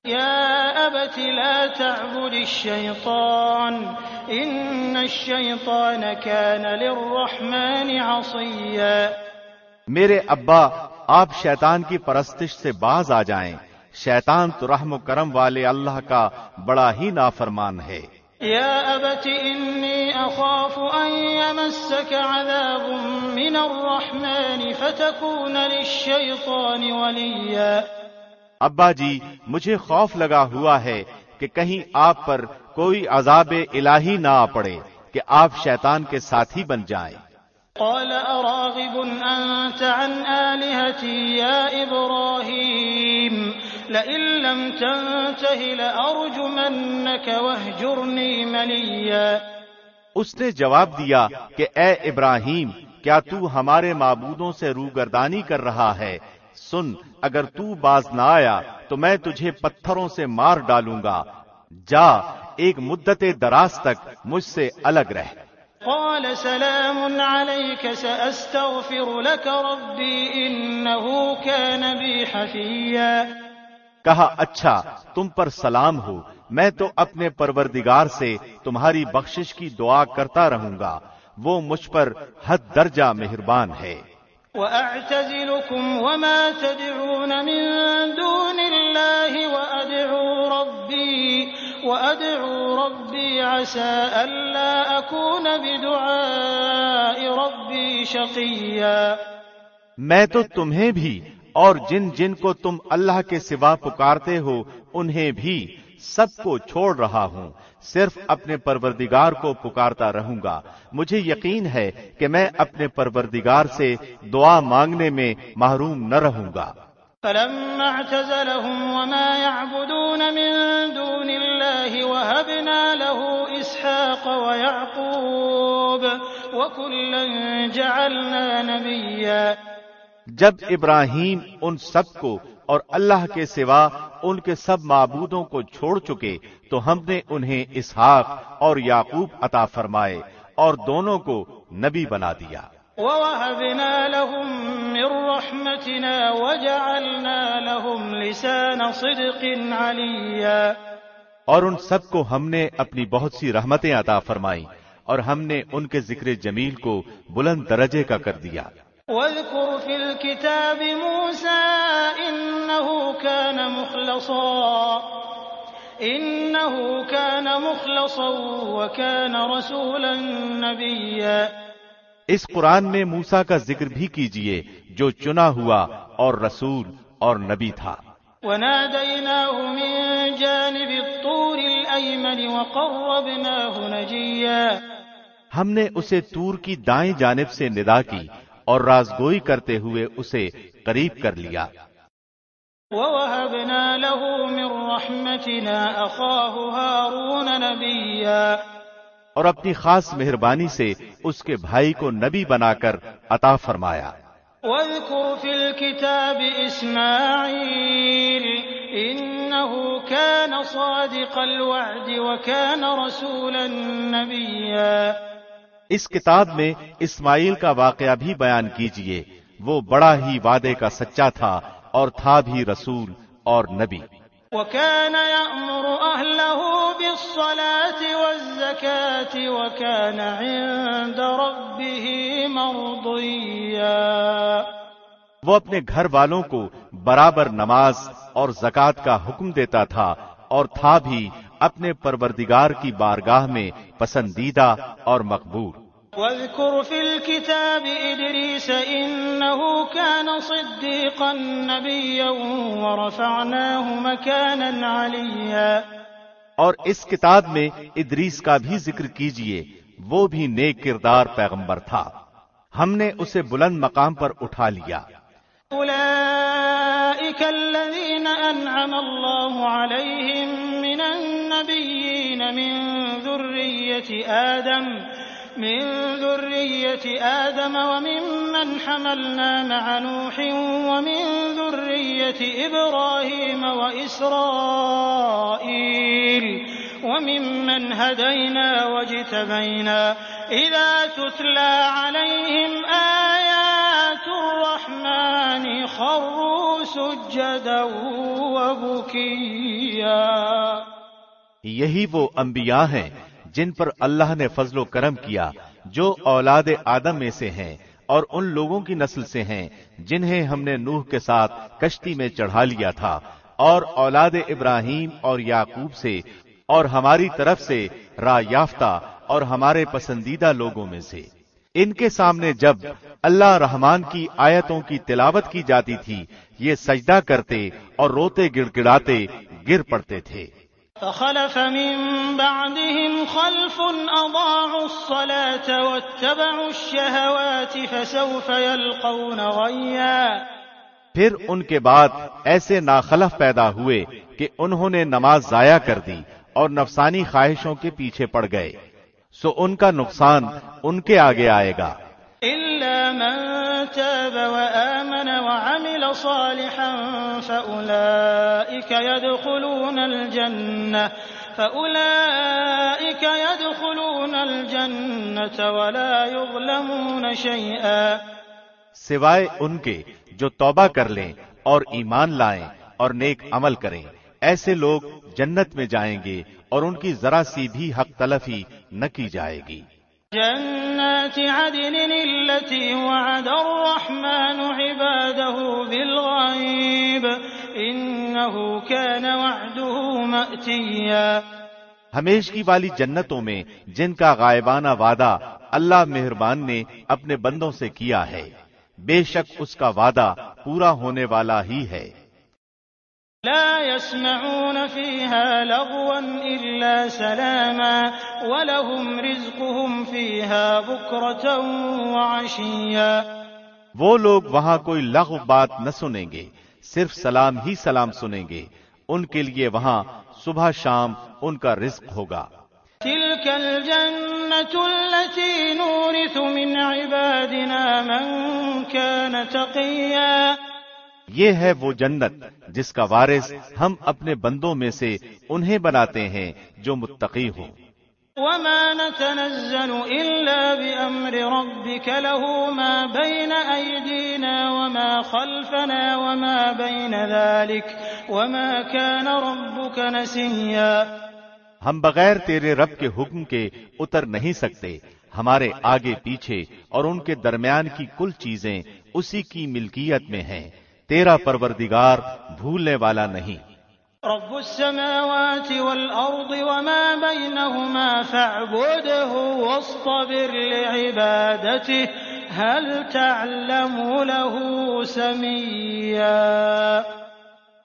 یا ابت لا تعبد الشیطان ان الشیطان کان للرحمن عصیا۔ میرے ابا آپ شیطان کی پرستش سے باز آ جائیں، شیطان تو رحم و کرم والے اللہ کا بڑا ہی نافرمان ہے۔ یا ابت انی اخاف ان یمسک عذاب من الرحمن فتکون للشیطان ولیا۔ ابا جی مجھے خوف لگا ہوا ہے کہ کہیں آپ پر کوئی عذاب الہی نہ آ پڑے کہ آپ شیطان کے ساتھی بن جائیں۔ قال اراغب انت عن آلهتي يا ابراهيم لئن لم تنته لارجمنك واهجرني مليا۔ اس نے جواب دیا کہ اے ابراہیم کیا تو ہمارے معبودوں سے روگردانی کر رہا ہے؟ سن اگر تو باز نہ آیا تو میں تجھے پتھروں سے مار ڈالوں گا، جا ایک مدت دراز تک مجھ سے الگ رہ۔ قال سلام عليك سأستغفر لك ربي إنه كان بي حفيا۔ کہا اچھا تم پر سلام ہو، میں تو اپنے پروردگار سے تمہاری بخشش کی دعا کرتا رہوں گا، وہ مجھ پر حد درجہ مہربان ہے۔ وأعتزلكم وما تدعون من دون الله وأدعو ربي عسى ألا أكون بدعاء ربي شقيا۔ میں تو تمہیں بھی اور جن جن کو تم اللہ کے سوا پکارتے ہو انہیں بھی سب کو چھوڑ رہا ہوں، صرف اپنے پروردگار کو پکارتا رہوں گا۔ مجھے یقین ہے کہ میں اپنے پروردگار سے دعا مانگنے میں محروم نہ رہوں گا۔ فلما اعتزلهم وما يعبدون من دون الله وهبنا له إسحاق ويعقوب وكلا جعلنا نبيا۔ جب ابراہیم ان سب کو اور اللہ کے سوا ان کے سب معبودوں کو چھوڑ چکے تو ہم نے انہیں اسحاق اور یعقوب عطا فرمائے اور دونوں کو نبی بنا دیا۔ وَوَهَبْنَا لَهُم مِّن رَّحْمَتِنَا وَجَعَلْنَا لَهُمْ لِسَانَ صِدْقٍ عَلِيًّا۔ اور ان سب کو ہم نے اپنی بہت سی رحمتیں عطا فرمائیں اور ہم نے ان کے ذکر جمیل کو بلند درجے کا کر دیا۔ وَاذْكُرْ فِي الْكِتَابِ مُوسَىٰ إِنَّهُ كَانَ مُخْلَصًا وَكَانَ رَسُولًا نَّبِيًّا۔ اس قرآن میں موسیٰ کا ذکر بھی کیجئے جو چنا ہوا اور رسول اور نبی تھا۔ وَنَادَيْنَاهُ مِن جَانِبِ الطُّورِ الْأَيْمَنِ وَقَرَّبْنَاهُ نَجِيًّا۔ ہم نے اسے طور کی دائیں جانب سے ندا کی اور رازگوئی کرتے ہوئے اسے قریب کر لیا۔ وَوَهَبْنَا لَهُ مِن رَّحْمَتِنَا أَخَاهُ هَارُونَ نَبِيًّا۔ اور اپنی خاص مہربانی سے اس کے بھائی کو نبی بنا کر عطا فرمایا۔ وَاذْكُرْ فِي الْكِتَابِ إِسْمَاعِيلَ إِنَّهُ كَانَ صَادِقَ الْوَعْدِ وَكَانَ رَسُولًا نَّبِيًّا۔ اس کتاب میں اسماعیل کا واقعہ بھی بیان کیجئے، وہ بڑا ہی وعدے کا سچا تھا اور تھا بھی رسول اور نبی۔ وَكَانَ يَأْمُرُ أَهْلَهُ بِالصَّلَاةِ وَالزَّكَاةِ وَكَانَ عِندَ رَبِّهِ مَرْضِيًّا۔ وہ اپنے گھر والوں کو برابر نماز اور زکوٰۃ کا حکم دیتا تھا اور تھا بھی اپنے پروردگار کی بارگاہ میں پسندیدہ اور مقبول۔ وَاذْكُرْ فِي الْكِتَابِ إِدْرِيسَ إِنَّهُ كَانَ صِدِّيقًا نَّبِيًّا وَرَفَعْنَاهُ مَكَانًا عَلِيًّا۔ اور اس کتاب میں ادریس کا بھی ذکر کیجئے، وہ بھی نیک کردار پیغمبر تھا، ہم نے اسے بلند مقام پر اٹھا لیا۔ أُولَئِكَ الَّذِينَ أَنْعَمَ اللَّهُ عَلَيْهِم مِّنَ النَّبِيِّينَ من ذرية آدم وممن حملنا مع نوح ومن ذرية إبراهيم وإسرائيل وممن هدينا واجتبينا إذا تتلى عليهم آيات الرحمن خروا سجدا وبكيا۔ یہی وہ انبیاء ہیں جن پر اللہ نے فضل و کرم کیا، جو اولاد آدم میں سے ہیں اور ان لوگوں کی نسل سے ہیں جنہیں ہم نے نوح کے ساتھ کشتی میں چڑھا لیا تھا، اور اولاد ابراہیم اور یعقوب سے، اور ہماری طرف سے راہ یافتہ اور ہمارے پسندیدہ لوگوں میں سے۔ ان کے سامنے جب اللہ رحمان کی آیتوں کی تلاوت کی جاتی تھی، یہ سجدہ کرتے اور روتے گڑ گڑاتے گر پڑتے تھے۔ فخلف من بعدهم خلف أضاعوا الصلاة واتبعوا الشهوات فسوف يلقون غيا۔ پھر ان کے بعد ایسے ناخلف پیدا ہوئے کہ انہوں نے نماز ضائع کر دی اور نفسانی خواہشوں کے پیچھے پڑ گئے، سو ان کا نقصان ان کے آگے آئے گا۔ إلا من تاب وآمن وعمل صالحا فأولئك يدخلون الجنة ولا يظلمون شيئا۔ سوائے ان کے جو توبہ کر لیں اور ایمان لائیں اور نیک عمل کریں، ایسے لوگ جنت میں جائیں گے اور ان کی ذرا سی بھی حق تلفی نہ کی جائے گی۔ جنات عدن التي وعد الرحمن عباده بالغيب إنه كان وعده مأتيا۔ ہمیشگی والی جنتوں میں جن کا غائبانہ وعدہ اللہ مہربان نے اپنے بندوں سے کیا ہے، بے شک اس کا وعدہ پورا ہونے والا ہی ہے۔ لا يسمعون فيها لغوا إلا سلاما ولهم رزقهم فيها بكرة وعشيا۔ وہ لوگ وہاں کوئی لغو بات نہ سنیں گے، صرف سلام ہی سلام سنیں گے، ان کے لیے وہاں صبح شام ان کا رزق ہوگا۔ تلك الجنة التي نورث من عبادنا من كان تقيا۔ یہ ہے وہ جنت جس کا وارث ہم اپنے بندوں میں سے انہیں بناتے ہیں جو متقی ہوں۔ وما نتنزل إلا بأمر ربك له ما بين أيدينا وما خلفنا وما بين ذلك وما كان ربك نسيا۔ ہم بغیر تیرے رب کے حکم کے اتر نہیں سکتے، ہمارے آگے پیچھے اور ان کے درمیان کی کل چیزیں اسی کی ملکیت میں ہیں، تیرا پروردگار بھولنے والا نہیں۔ رب السماوات والأرض وما بينهما فاعبده واصطبر لعبادته هل تعلم له سميا۔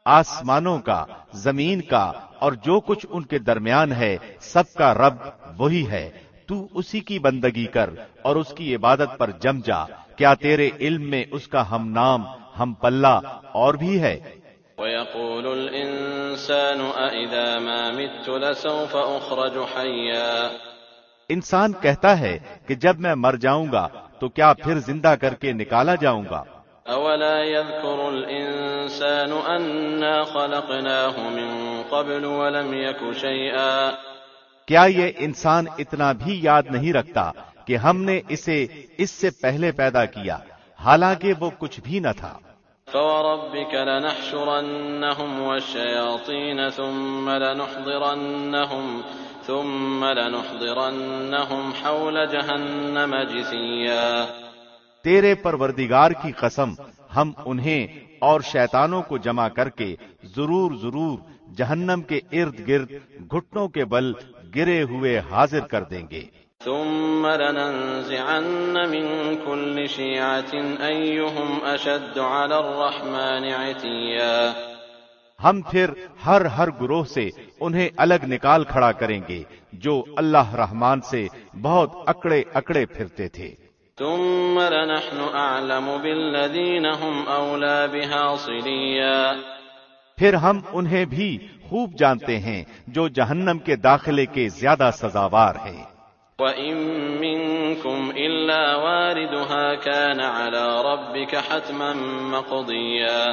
آسمانوں کا، زمین کا اور جو کچھ ان کے درمیان ہے، سب کا رب وہی ہے، تو اسی کی بندگی کر اور اس کی عبادت پر جم جا، کیا تیرے علم میں اس کا ہم نام ہم پلہ اور بھی ہے؟ وَيَقُولُ الْإِنسَانُ أَإِذَا مَا مِتُّ لَسَوْفَ أُخْرَجُ حَيًّا۔ انسان کہتا ہے کہ جب میں مر جاؤں گا تو کیا پھر زندہ کر کے نکالا جاؤں گا؟ أَوَلَا يَذْكُرُ الْإِنسَانُ أَنَّا خَلَقْنَاهُ مِن قَبْلُ وَلَمْ يَكُ شَيْئًا۔ کیا یہ انسان اتنا بھی یاد نہیں رکھتا کہ ہم نے اسے اس سے پہلے پیدا کیا، حالانکہ وہ کچھ بھی نہ تھا؟ فَوَرَبِّكَ لَنَحْشُرَنَّهُمْ وَالشَّيَاطِينَ ثُمَّ لَنُحْضِرَنَّهُمْ حَوْلَ جَهَنَّمَ جِثِيًّا۔ تیرے پروردگار کی قسم، ہم انہیں اور شیطانوں کو جمع کر کے ضرور جہنم کے ارد گرد گھٹنوں کے بل گرے ہوئے حاضر کر دیں گے۔ ثم لننزعن من كل شيعة أيهم أشد على الرحمن عتيا۔ ہم پھر ہر گروہ سے انہیں الگ نکال کھڑا کریں گے جو اللہ رحمان سے بہت اکڑے پھرتے تھے۔ ثم لنحن أعلم بالذين هم أولى بها صليا۔ پھر ہم انہیں بھی خوب جانتے ہیں جو جہنم کے داخلے کے زیادہ سزاوار ہیں۔ وَإِن مِّنكُمْ إِلَّا وَارِدُهَا كَانَ عَلَى رَبِّكَ حَتْمًا مَّقْضِيًّا۔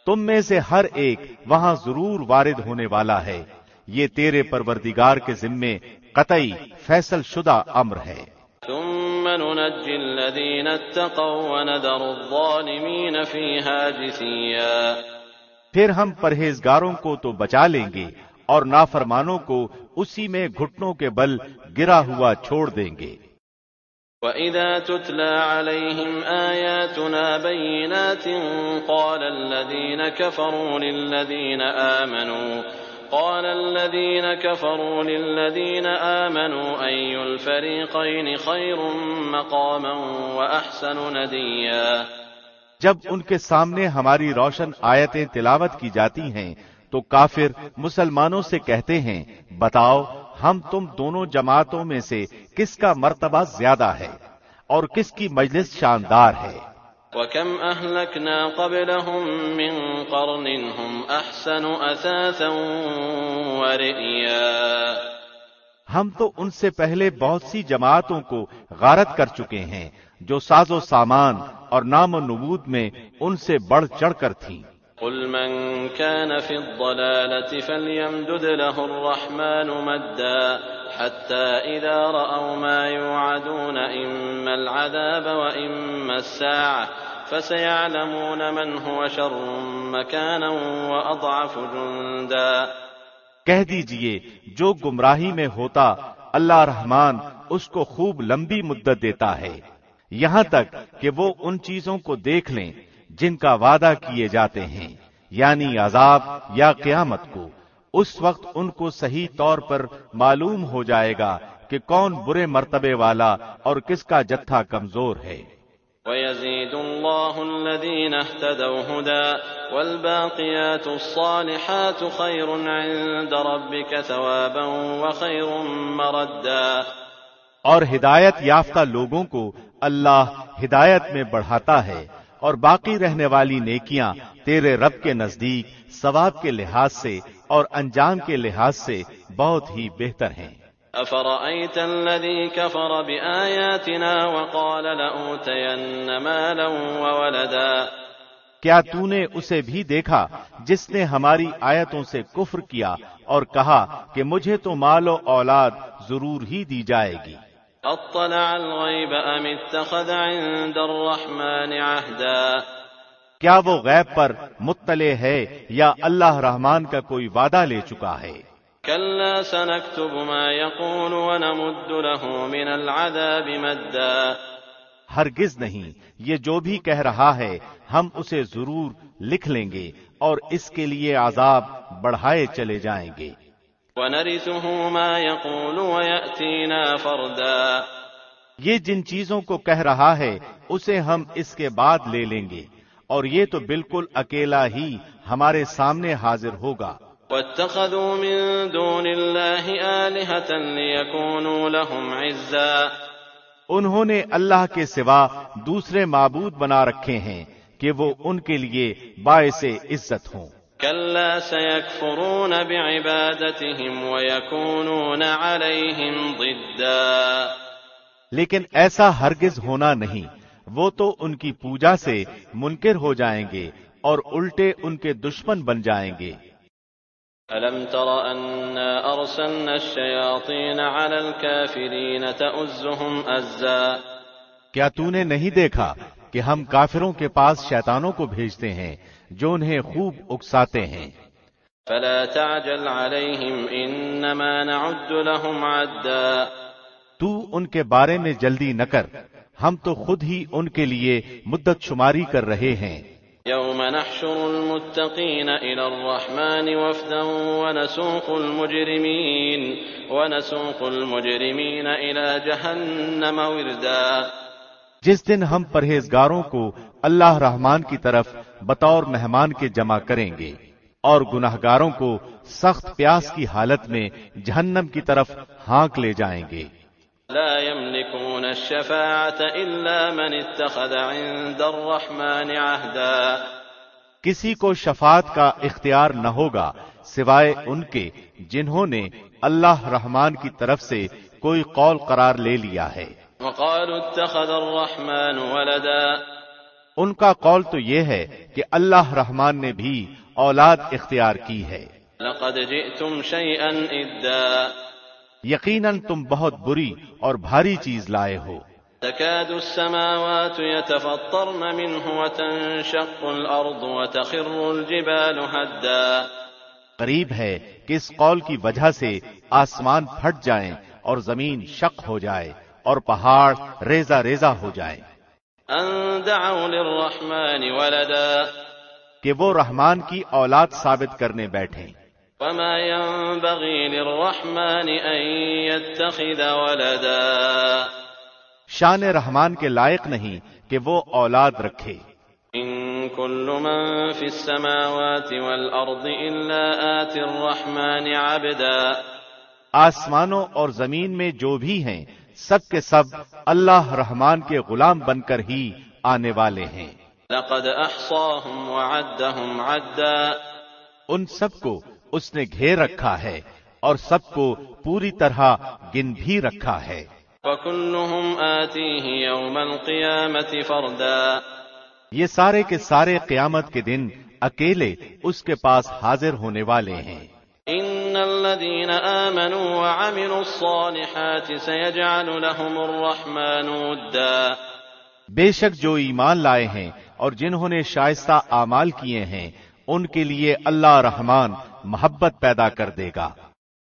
تم میں سے ہر ایک وہاں ضرور وارد ہونے والا ہے، یہ تیرے پروردگار کے ذمے قطعی فیصل شدہ امر ہے۔ ثُمَّ نُنَجِّي الَّذِينَ اتَّقَوْا وَنَذَرُ الظَّالِمِينَ فِيهَا جِثِيًّا۔ پھر ہم پرہیزگاروں کو تو بچا لیں گے اور نافرمانوں کو اسی میں گھٹنوں کے بل گرا ہوا چھوڑ دیں گے۔ وَإِذَا تُتْلَى عَلَيْهِمْ آيَاتُنَا بَيِّنَاتٍ قَالَ الَّذِينَ كَفَرُوا لِلَّذِينَ آمَنُوا أَيُّ الْفَرِيقَيْنِ خَيْرٌ مَّقَامًا وَأَحْسَنُ نَدِيًّا۔ جب ان کے سامنے ہماری روشن آیتیں تلاوت کی جاتی ہیں تو کافر مسلمانوں سے کہتے ہیں، بتاؤ ہم تم دونوں جماعتوں میں سے کس کا مرتبہ زیادہ ہے اور کس کی مجلس شاندار ہے۔ وَكَمْ أَهْلَكْنَا قَبْلَهُمْ مِنْ قَرْنٍ هُمْ أَحْسَنُ أَثَاثًا وَرِئْيًا۔ ہم تو ان سے پہلے بہت سی جماعتوں کو غارت کر چکے ہیں جو ساز و سامان اور نام و نمود میں ان سے بڑھ چڑھ کر تھیں۔ قُلْ مَنْ كَانَ فِي الضَّلَالَةِ فَلْيَمْدُدْ لَهُ الرَّحْمَنُ مَدًّا حَتَّى إِذَا رَأَوْا مَا يُوعَدُونَ إِمَّا الْعَذَابَ وَإِمَّا السَّاعَةَ فَسَيَعْلَمُونَ مَنْ هُوَ شَرٌّ مَّكَانًا وَأَضْعَفُ جُنْدًا۔ کہہ دیجئے جو گمراہی میں ہوتا اللہ رحمان اس کو خوب لمبی مدت دیتا ہے، یہاں تک کہ وہ ان چیزوں کو دیکھ لیں جن کا وعدہ کیے جاتے ہیں، یعنی عذاب یا قیامت کو۔ اس وقت ان کو صحیح طور پر معلوم ہو جائے گا کہ کون برے مرتبے والا اور کس کا جتھا کمزور ہے۔ وَيَزِيدُ اللَّهُ الَّذِينَ اهْتَدَوْا هُدًى والباقيات الصالحات خير عند ربك ثوابا وخير مردا۔ اور ہدایت یافتہ لوگوں کو اللہ ہدایت میں بڑھاتا ہے، اور باقی رہنے والی نیکیاں تیرے رب کے نزدیک ثواب کے لحاظ سے اور انجام کے لحاظ سے بہت ہی بہتر ہیں۔ أفرأيت الذي كفر بآياتنا وقال لأوتين مالا وولدا۔ کیا تو نے اسے بھی دیکھا جس نے ہماری آیتوں سے کفر کیا اور کہا کہ مجھے تو مال و اولاد ضرور ہی دی جائے گی؟ اطلع الغیب ام اتخذ عند الرحمن عہدا۔ کیا وہ غیب پر مطلع ہے یا اللہ رحمان کا کوئی وعدہ لے چکا ہے؟ كلا سنكتب ما يقول ونمد له من العذاب مدا۔ ہرگز نہیں، یہ جو بھی کہہ رہا ہے ہم اسے ضرور لکھ لیں گے اور اس کے لیے عذاب بڑھائے چلے جائیں گے۔ ونرثه ما يقول ويأتينا فردا۔ یہ جن چیزوں کو کہہ رہا ہے اسے ہم اس کے بعد لے لیں گے، اور یہ تو بالکل اکیلا ہی ہمارے سامنے حاضر ہوگا۔ واتخذوا من دون الله آلهة ليكونوا لهم عزا۔ انہوں نے اللہ کے سوا دوسرے معبود بنا رکھے ہیں کہ وہ ان کے لیے باعث عزت ہوں۔ كلا سيكفرون بعبادتهم ويكونون عليهم ضدا۔ لیکن ایسا ہرگز ہونا نہیں، وہ تو ان کی پوجا سے منکر ہو جائیں گے اور الٹے ان کے دشمن بن جائیں گے۔ ألم تر أنا أرسلنا الشياطين على الكافرين تؤزهم أزا۔ کیا تو نے نہیں دیکھا کہ ہم کافروں کے پاس شیطانوں کو بھیجتے ہیں جو انہیں خوب اکساتے ہیں؟ فلا تعجل عليهم إنما نعد لهم عدا۔ تو ان کے بارے میں جلدی نہ کر، ہم تو خود ہی ان کے لیے مدت شماری کر رہے ہیں۔ يوم نحشر المتقين إلى الرحمن وفدا ونسوق المجرمين إلى جهنم وردا۔ جس دن ہم پرہیزگاروں کو اللہ رحمان کی طرف بطور مہمان کے جمع کریں گے اور گناہگاروں کو سخت پیاس کی حالت میں جہنم کی طرف ہانک لے جائیں گے۔ لا يملكون الشفاعة إلا من اتخذ عند الرحمن عهدا۔ کسی کو شفاعت کا اختیار نہ ہوگا سوائے ان کے جنہوں نے اللہ رحمان کی طرف سے کوئی قول قرار لے لیا ہے۔ وقالوا اتخذ الرحمن ولدا۔ ان کا قول تو یہ ہے کہ اللہ رحمان نے بھی اولاد اختیار کی ہے۔ لقد جئتم شيئا إدا۔ یقیناً تم بہت بری اور بھاری چیز لائے ہو۔ تكاد السماوات يتفطرن منه وتنشق الأرض وتخر الجبال هدا۔ قریب ہے کہ اس قول کی وجہ سے آسمان پھٹ جائیں اور زمین شق ہو جائے اور پہاڑ ریزہ ریزہ ہو جائیں۔ ان دعوا للرحمن ولدا۔ کہ وہ رحمان کی اولاد ثابت کرنے بیٹھیں۔ وما ينبغي للرحمن ان يتخذ ولدا۔ شان رحمان کے لائق نہیں کہ وہ اولاد رکھے۔ ان كل من في السماوات والارض الا آتي الرحمن عبدا۔ آسمانوں اور زمین میں جو بھی ہیں سب کے سب اللہ رحمان کے غلام بن کر ہی آنے والے ہیں۔ لقد احصاهم وعدهم عدا۔ ان سب کو اس نے گھیر رکھا ہے اور سب کو پوری طرح گن بھی رکھا ہے۔ وكلهم آتيه يوم القيامة فردا۔ یہ سارے کے سارے قیامت کے دن اکیلے اس کے پاس حاضر ہونے والے ہیں۔ ان الذين آمنوا وعملوا الصالحات سيجعل لهم الرحمن ودا۔ بے شک جو ایمان لائے ہیں اور جنہوں نے شائستہ اعمال کیے ہیں ان کے لیے اللہ رحمان محبت پیدا کر دے گا۔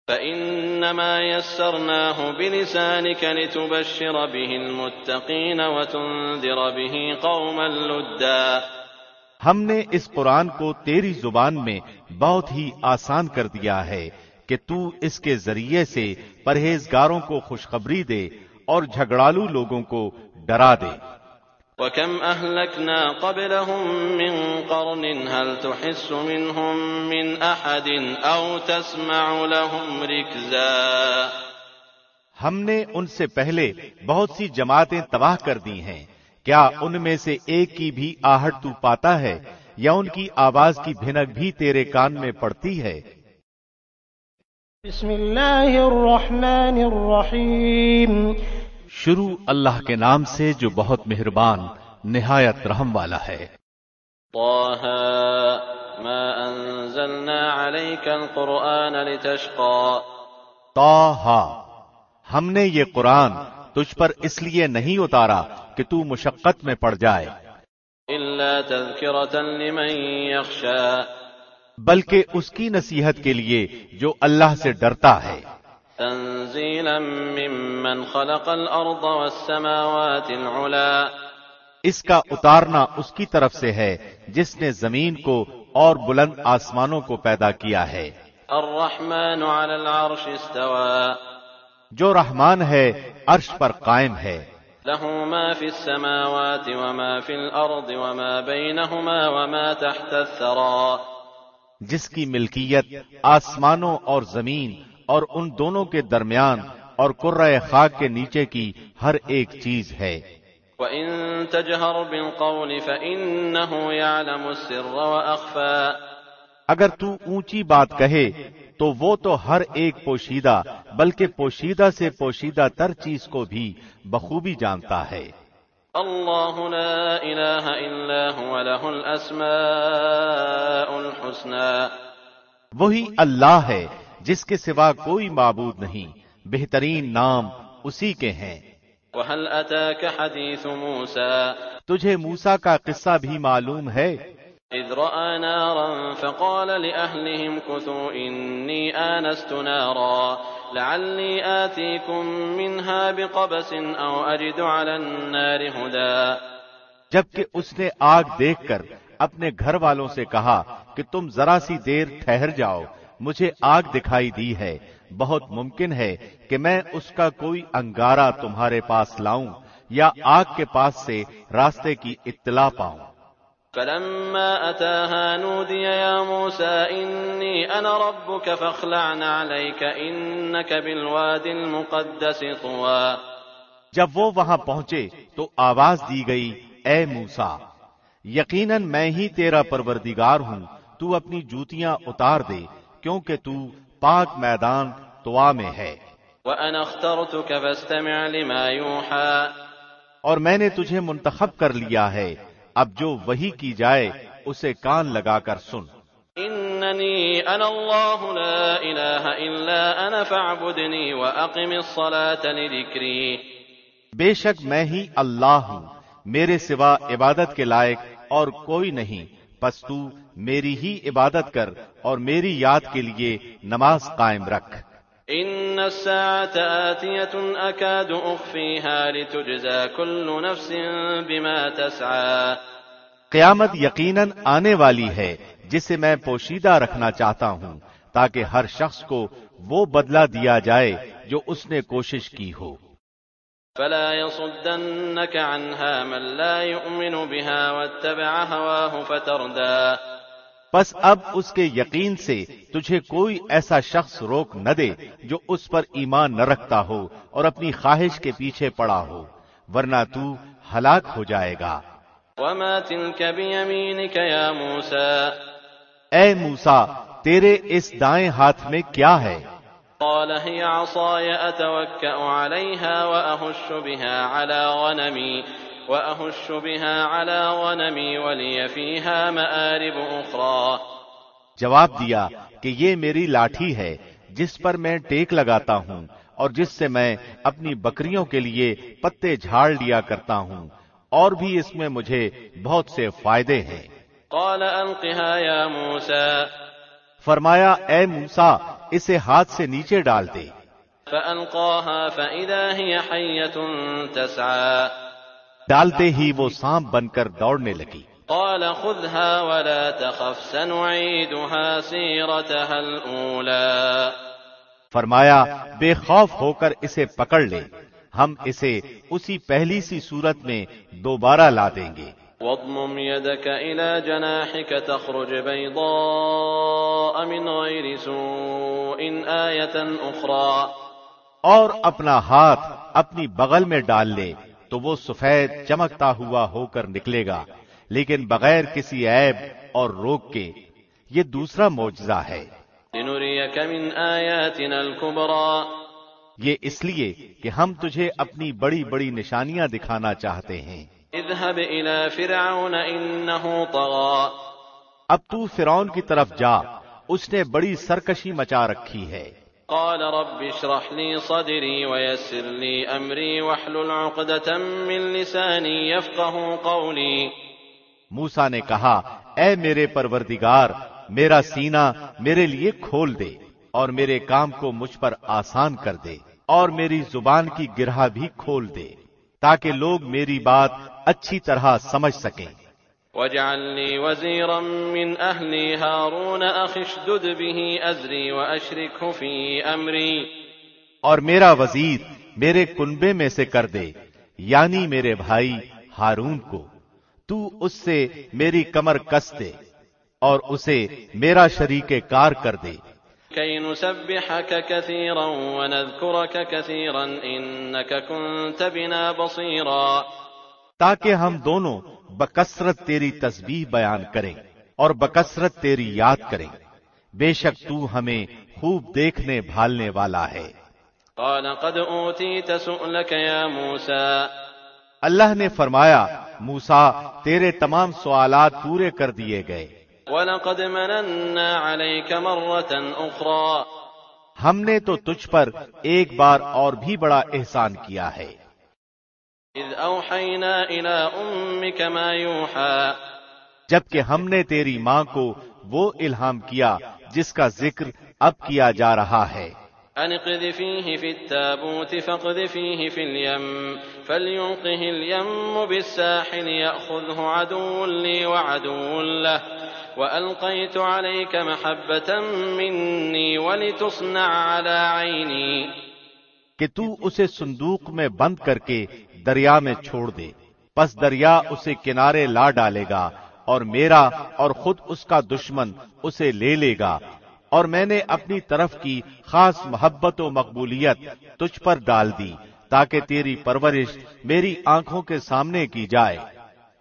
فإنما يسرناه بلسانك لتبشر به المتقين وتنذر به قوما لدا۔ ہم نے اس قرآن کو تیری زبان میں بہت ہی آسان کر دیا ہے کہ تو اس کے ذریعے سے پرہیزگاروں کو خوشخبری دے اور جھگڑالو لوگوں کو ڈرا دے۔ وَكَمْ أَهْلَكْنَا قَبْلَهُمْ مِنْ قَرْنٍ هَلْ تُحِسُّ مِنْهُمْ مِنْ أَحَدٍ أَوْ تَسْمَعُ لَهُمْ رِكْزًا۔ ہم نے ان سے پہلے بہت سی جماعتیں تباہ کر دی ہیں، کیا ان میں سے ایک کی بھی آہٹ تو پاتا ہے یا ان کی آواز کی بھنک بھی تیرے کان میں پڑتی ہے؟ بسم اللہ الرحمن الرحیم۔ شروع اللہ کے نام سے جو بہت مہربان نہایت رحم والا ہے۔ طه ما انزلنا عليك القرآن لتشقى۔ طه، ہم نے یہ قرآن تجھ پر اس لیے نہیں اتارا کہ تو مشقت میں پڑ جائے، الا تذکرة لمن يخشى، بلکہ اس کی نصیحت کے لیے جو اللہ سے ڈرتا ہے۔ تنزیلا ممن خلق الارض والسماوات العلا، اس کا اتارنا اس کی طرف سے ہے جس نے زمین کو اور بلند آسمانوں کو پیدا کیا ہے۔ الرحمن على العرش استوى، جو رحمان ہے عرش پر قائم ہے۔ له ما في السماوات وما في الارض وما بينهما وما تحت الثرى، جس کی ملکیت آسمانوں اور زمین اور ان دونوں کے درمیان اور کرۂ خاک کے نیچے کی ہر ایک چیز ہے۔ وَإِن تَجْهَرْ بِالْقَوْلِ فَإِنَّهُ يَعْلَمُ السِّرَّ وَأَخْفَى، اگر تو اونچی بات کہے تو وہ تو ہر ایک پوشیدہ بلکہ پوشیدہ سے پوشیدہ تر چیز کو بھی بخوبی جانتا ہے۔ اللہ لا الہ الا هو له الاسماء الحسنى، وہی اللہ ہے جس کے سوا کوئی معبود نہیں، بہترین نام اسی کے ہیں۔ وَهَلْ أَتَاكَ حَدِيثُ مُوسَى، تجھے موسیٰ کا قصہ بھی معلوم ہے؟ إِذْ رَأَى نَارًا فَقَالَ لِأَهْلِهِ امْكُثُوا إِنِّي آنَسْتُ نَارًا لَعَلِّي آتِيكُم مِّنْهَا بِقَبَسٍ أَوْ أَجِدُ عَلَى النَّارِ هُدًى، جبکہ اس نے آگ دیکھ کر اپنے گھر والوں سے کہا کہ تم ذرا سی دیر ٹھہر جاؤ، مجھے آگ دکھائی دی ہے، بہت ممکن ہے کہ میں اس کا کوئی انگارہ تمہارے پاس لاؤں یا آگ کے پاس سے راستے کی اطلاع پاؤں۔ فَلَمَّا أَتَاهَا نُودِيَ يَا مُوسَى إِنِّي أَنَا رَبُّكَ فَاخْلَعْ عَلَيْكَ إِنَّكَ بِالْوَادِ الْمُقَدَّسِ طُوًى، جب وہ وہاں پہنچے تو آواز دی گئی، اے موسیٰ، یقیناً میں ہی تیرا پروردگار ہوں، تو اپنی جوتیاں اتار دے کیونکہ تو پاک میدان طوا میں ہے۔ وَأَنَا اخْتَرْتُكَ فَاسْتَمِعْ لِمَا يُوحَىٰ، اور میں نے تجھے منتخب کر لیا ہے، اب جو وحی کی جائے اسے کان لگا کر سن۔ إِنَّنِي أَنَا اللَّهُ لَا إِلَٰهَ إِلَّا أَنَا فَاعْبُدْنِي وَأَقِمِ الصَّلَاةَ لِذِكْرِي، بے شک میں ہی اللہ ہوں، میرے سوا عبادت کے لائق اور کوئی نہیں، پس تو میری ہی عبادت کر اور میری یاد کے لیے نماز قائم رکھ۔ إِنَّ السَّاعَةَ آتِيَةٌ أَكَادُ أُخْفِيهَا لِتُجْزَىٰ كُلُّ نَفْسٍ بِمَا تَسْعَىٰ، قیامت یقیناً آنے والی ہے جسے میں پوشیدہ رکھنا چاہتا ہوں تاکہ ہر شخص کو وہ بدلہ دیا جائے جو اس نے کوشش کی ہو۔ فَلَا يَصُدَّنَّكَ عَنْهَا مَن لَّا يُؤْمِنُ بِهَا وَاتَّبَعَ هَوَاهُ فَتَرْدَىٰ، بس اب اس کے یقین سے تجھے کوئی ایسا شخص روک نہ دے جو اس پر ایمان نہ رکھتا ہو اور اپنی خواہش کے پیچھے پڑا ہو، ورنہ تو ہلاک ہو جائے گا۔ وَمَا تِلْكَ بِيَمِينِكَ يَا مُوسَىٰ، اے موسیٰ تیرے اس دائیں ہاتھ میں کیا ہے؟ قال هي عصاي أتوكأ عليها وأهش بها على غنمي ولي فيها مآرب أخرى، جواب دیا کہ یہ میری لاٹھی ہے جس پر میں ٹیک لگاتا ہوں اور جس سے میں اپنی بکریوں کے لیے پتے جھاڑ لیا کرتا ہوں، اور بھی اس میں مجھے بہت سے فائدے ہیں۔ قال ألقها يا موسى، فرمایا اے موسیٰ اسے ہاتھ سے نیچے ڈال دے۔ فألقاها فإذا هي حية تسعى، ڈالتے ہی وہ سانپ بن کر دوڑنے لگی۔ قال خذها ولا تخف سنعيدها سيرتها الأولى، فرمایا بے خوف ہو کر اسے پکڑ لے، ہم اسے اسی پہلی سی صورت میں دوبارہ لا دیں گے۔ واضمم يدك إلى جناحك تخرج بيضاء من غير سوء آية أخرى، اور اپنا ہاتھ اپنی بغل میں ڈال لے تو وہ سفید چمکتا ہوا ہو کر نکلے گا، لیکن بغیر کسی عیب اور روک کے۔ یہ دوسرا معجزہ ہے۔ لنريك من آياتنا الكبرى، یہ اس لیے کہ ہم تجھے اپنی بڑی بڑی نشانیاں دکھانا چاہتے ہیں۔ اذهب إلى فرعون إنه طغى، اب تو فرعون کی طرف جا، اس نے بڑی سرکشی مچا رکھی ہے۔ قال رب اشرح لي صدري ويسر لي أمري واحلل عقدة من لساني يفقه قولي، موسیٰ نے کہا، اے میرے پروردگار، میرا سینہ میرے لیے کھول دے اور میرے کام کو مجھ پر آسان کر دے، اور میری زبان کی گرہ بھی کھول دے تاکہ لوگ میری بات اچھی طرح سمجھ سکیں۔ واجعل لي وزيرا من أهلي هارون أخي اشدد به أزري وأشركه في أمري، اور میرا وزیر میرے کنبے میں سے کر دے، یعنی میرے بھائی ہارون کو، تو اس سے میری کمر کس دے اور اسے میرا شریک کار کر دے، كي نسبحك كثيرا ونذكرك كثيرا إنك كنت بنا بصيرا، تاکہ ہم دونوں بکثرت تیری تسبیح بیان کریں اور بکثرت تیری یاد کریں، بے شک تو ہمیں خوب دیکھنے بھالنے والا ہے۔ قال قد أوتيت سؤلك يا موسى، اللہ نے فرمایا، موسیٰ تیرے تمام سوالات پورے کر دیے گئے، وَلَقَدْ مَنَنَّا عَلَيْكَ مَرَّةً أُخْرَى، ہم نے تو تجھ پر ایک بار اور بھی بڑا احسان کیا ہے۔ إِذْ أَوْحَيْنَا إِلَىٰ أُمِّكَ مَا يُوحَىٰ، جبکہ ہم نے تیری ماں کو وہ الہام کیا جس کا ذکر اب کیا جا رہا ہے۔ أَنِ اقْذِفِيهِ فِي التَّابُوتِ فَاقْذِفِيهِ فِي الْيَمِّ فَلْيُلْقِهِ الْيَمُّ بِالسَّاحِلِ يَأْخُذْهُ عَدُوٌّ لِّي وَعَدُوٌّ لَّهُ وَأَلْقَيْتُ عَلَيْكَ مَحَبَّةً مِّنِّي وَلِتُصْنَعَ عَلَىٰ عَيْنِي، کہ تو اسے صندوق میں بند کر کے دریا میں چھوڑ دے، پس دریا اسے کنارے لا ڈالے گا، اور میرا اور خود اس کا دشمن اسے لے لے گا، اور میں نے اپنی طرف کی خاص محبت و مقبولیت تجھ پر ڈال دی تاکہ تیری پرورش میری آنکھوں کے سامنے کی جائے۔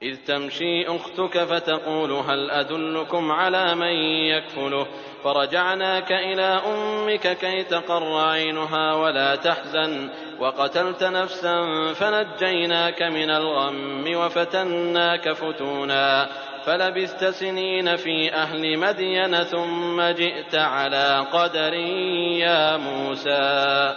إِذْ تَمْشِي أُخْتُكَ فَتَقُولُ هَلْ أَدُلُّكُمْ عَلَىٰ مَن يَكْفُلُهُ فَرَجَعْنَاكَ إِلَىٰ أُمِّكَ كَيْ تَقَرَّ عَيْنُهَا وَلَا تَحْزَنَ وَقَتَلْتَ نَفْسًا فَنَجَّيْنَاكَ مِنَ الْغَمِّ وَفَتَنَّاكَ فُتُونًا فَلَبِثْتَ سِنِينَ فِي أَهْلِ مَدْيَنَ ثُمَّ جِئْتَ عَلَىٰ قَدَرٍ يَا مُوسَىٰ،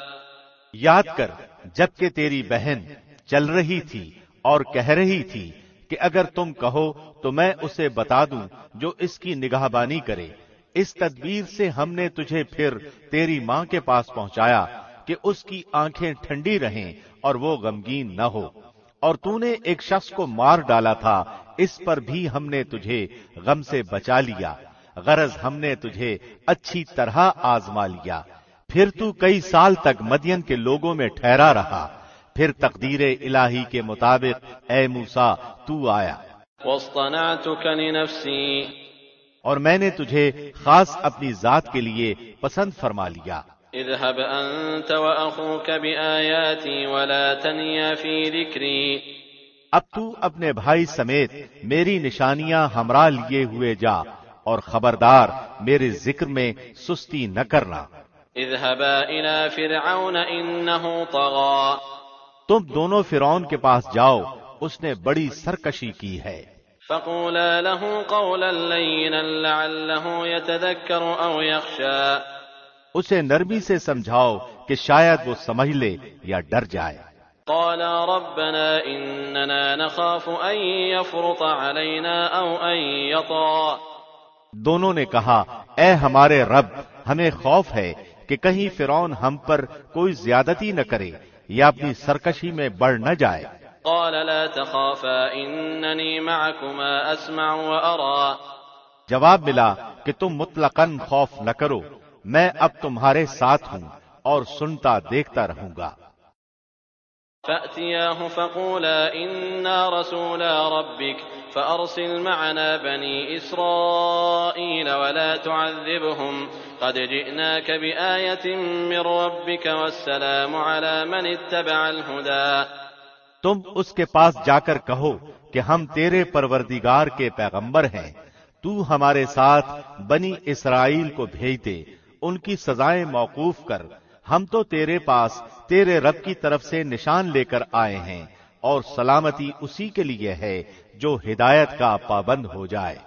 یاد کر جبکہ تیری بہن چل رہی تھی اور کہہ رہی تھی کہ اگر تم کہو تو میں اسے بتا دوں جو اس کی نگہبانی کرے، اس تدبیر سے ہم نے تجھے پھر تیری ماں کے پاس پہنچایا کہ اس کی آنکھیں ٹھنڈی رہیں اور وہ غمگین نہ ہو، اور تو نے ایک شخص کو مار ڈالا تھا، اس پر بھی ہم نے تجھے غم سے بچا لیا، غرض ہم نے تجھے اچھی طرح آزما لیا۔ پھر تو کئی سال تک مدین کے لوگوں میں ٹھہرا رہا، پھر تقدیر الہی کے مطابق اے موسیٰ تو آیا، وَاصْطَنَعْتُكَ لِنَفْسِي، اور میں نے تجھے خاص اپنی ذات کے لیے پسند فرما لیا۔ اذهب أنت وأخوك بآياتي ولا تنيا في ذكري، اب تو اپنے بھائی سمیت میری نشانیاں ہمراہ لیے ہوئے جا، اور خبردار میرے ذکر میں سستی نہ کرنا۔ اذهبا إلى فرعون إنه طغى، تم دونوں فرعون کے پاس جاؤ، اس نے بڑی سرکشی کی ہے۔ فقولا له قولا لينا لعله يتذكر أو يخشى، اسے نرمی سے سمجھاؤ کہ شاید وہ سمجھ لے یا ڈر جائے۔ قالا ربنا إننا نخاف أن يفرط علينا أو أن يطغى، دونوں نے کہا، اے ہمارے رب، ہمیں خوف ہے کہ کہیں فرعون ہم پر کوئی زیادتی نہ کرے یا اپنی سرکشی میں بڑھ نہ جائے۔ قال لا تخافا إنني معكما أسمع وأرى، جواب ملا کہ تم مطلقاً خوف نہ کرو، میں اب تمہارے ساتھ ہوں اور سنتا دیکھتا رہوں گا۔ فأتياه فقولا إنا رسولا ربك فأرسل معنا بني إسرائيل ولا تعذبهم قد جئناك بآية من ربك والسلام على من اتبع الهدى. تم اس کے پاس جا کر کہو کہ ہم تیرے پروردگار کے پیغمبر ہیں، تو ہمارے ساتھ بنی اسرائیل کو بھیج دے، ان کی سزائیں موقوف کر، ہم تو تیرے پاس تیرے رب کی طرف سے نشان لے کر آئے ہیں، اور سلامتی اسی کے لیے ہے جو ہدایت کا پابند ہو جائے.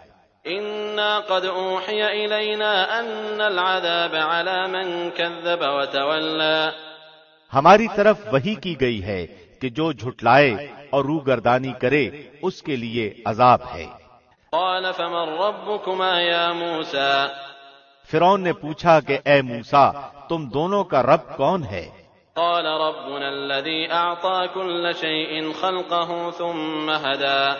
إنا قد أوحي إلينا أن العذاب على من كذب وتولى. ہماری طرف وحی کی گئی ہے کہ جو جھٹلائے اور روگردانی کرے اس کے لیے عذاب ہے. قال فمن ربكما يا موسى. فرعون نے پوچھا کہ اے موسیٰ تم دونوں کا رب کون ہے؟ قال ربنا الذي أعطى كل شيء خلقه ثم هدى.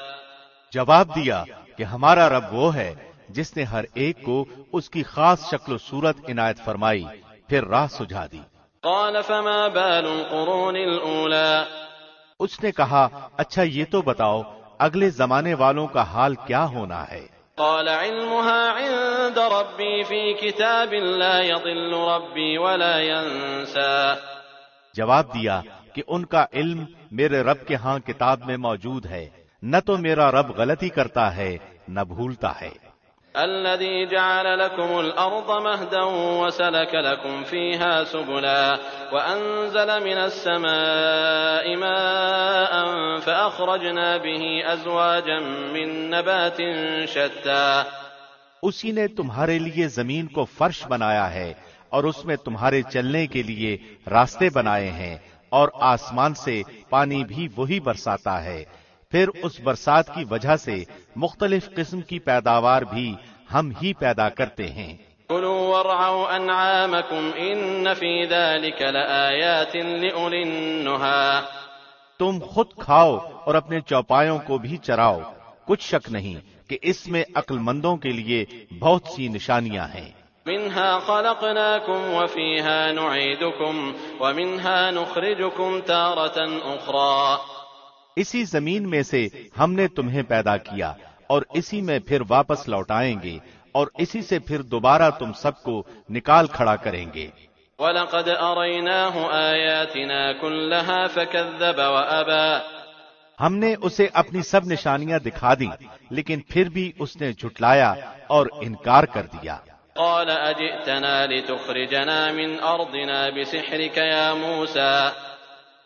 جواب دیا کہ ہمارا رب وہ ہے جس نے ہر ایک کو اس کی خاص شکل و صورت عنایت فرمائی پھر راہ سجھا دی. قال فما بال القرون الأولى. اس نے کہا اچھا یہ تو بتاؤ اگلے زمانے والوں کا حال کیا ہونا ہے؟ قال علمها عند ربي في كتاب لا يضل ربي ولا ينسى. جواب دیا کہ ان کا علم میرے رب کے ہاں کتاب میں موجود ہے، نہ تو میرا رب غلطی کرتا ہے نہ بھولتا ہے. الذي جعل لكم الأرض مهدا وسلك لكم فيها سبلا وأنزل من السماء ماء فأخرجنا به أزواجا من نبات شتى. اسی نے تمہارے لیے زمین کو فرش بنایا ہے اور اس میں تمہارے چلنے کے لیے راستے بنائے ہیں، اور آسمان سے پانی بھی وہی برساتا ہے، پھر اس برسات کی وجہ سے مختلف قسم کی پیداوار بھی ہم ہی پیدا کرتے ہیں. كلوا وارعوا أنعامكم إن في ذلك لآيات لأولي النهى. تم خود کھاؤ اور اپنے چوپایوں کو بھی چراؤ، کچھ شک نہیں کہ اس میں عقل مندوں کے لیے بہت سی نشانیاں ہیں. منها خلقناكم وفيها نعيدكم ومنها نخرجكم تارة أخرى. اسی زمین میں سے ہم نے تمہیں پیدا کیا اور اسی میں پھر واپس لوٹائیں گے اور اسی سے پھر دوبارہ تم سب کو نکال کھڑا کریں گے. وَلَقَدْ أَرَيْنَاهُ آيَاتِنَا كُلَّهَا فَكَذَّبَ وَأَبَى. ہم نے اسے اپنی سب نشانیاں دکھا دی لیکن پھر بھی اس نے جھٹلایا اور انکار کر دیا. قال أجئتنا لتخرجنا من أرضنا بسحرك يا موسى.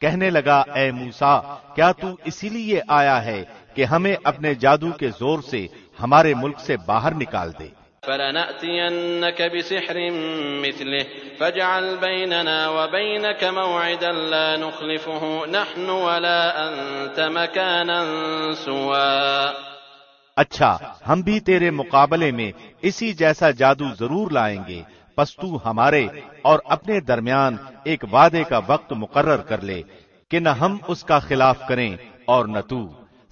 کہنے لگا اے موسیٰ کیا تو اسی لیے آیا ہے کہ ہمیں اپنے جادو کے زور سے ہمارے ملک سے باہر نکال دے؟ فلنأتينك بسحر مثله فاجعل بيننا وبينك موعدا لا نخلفه نحن ولا أنت مكانا سوا. اچھا ہم بھی تیرے مقابلے میں اسی جیسا جادو ضرور لائیں گے، پس تو ہمارے اور اپنے درمیان ایک وعدے کا وقت مقرر کر لے کہ نہ ہم اس کا خلاف کریں اور نہ تو.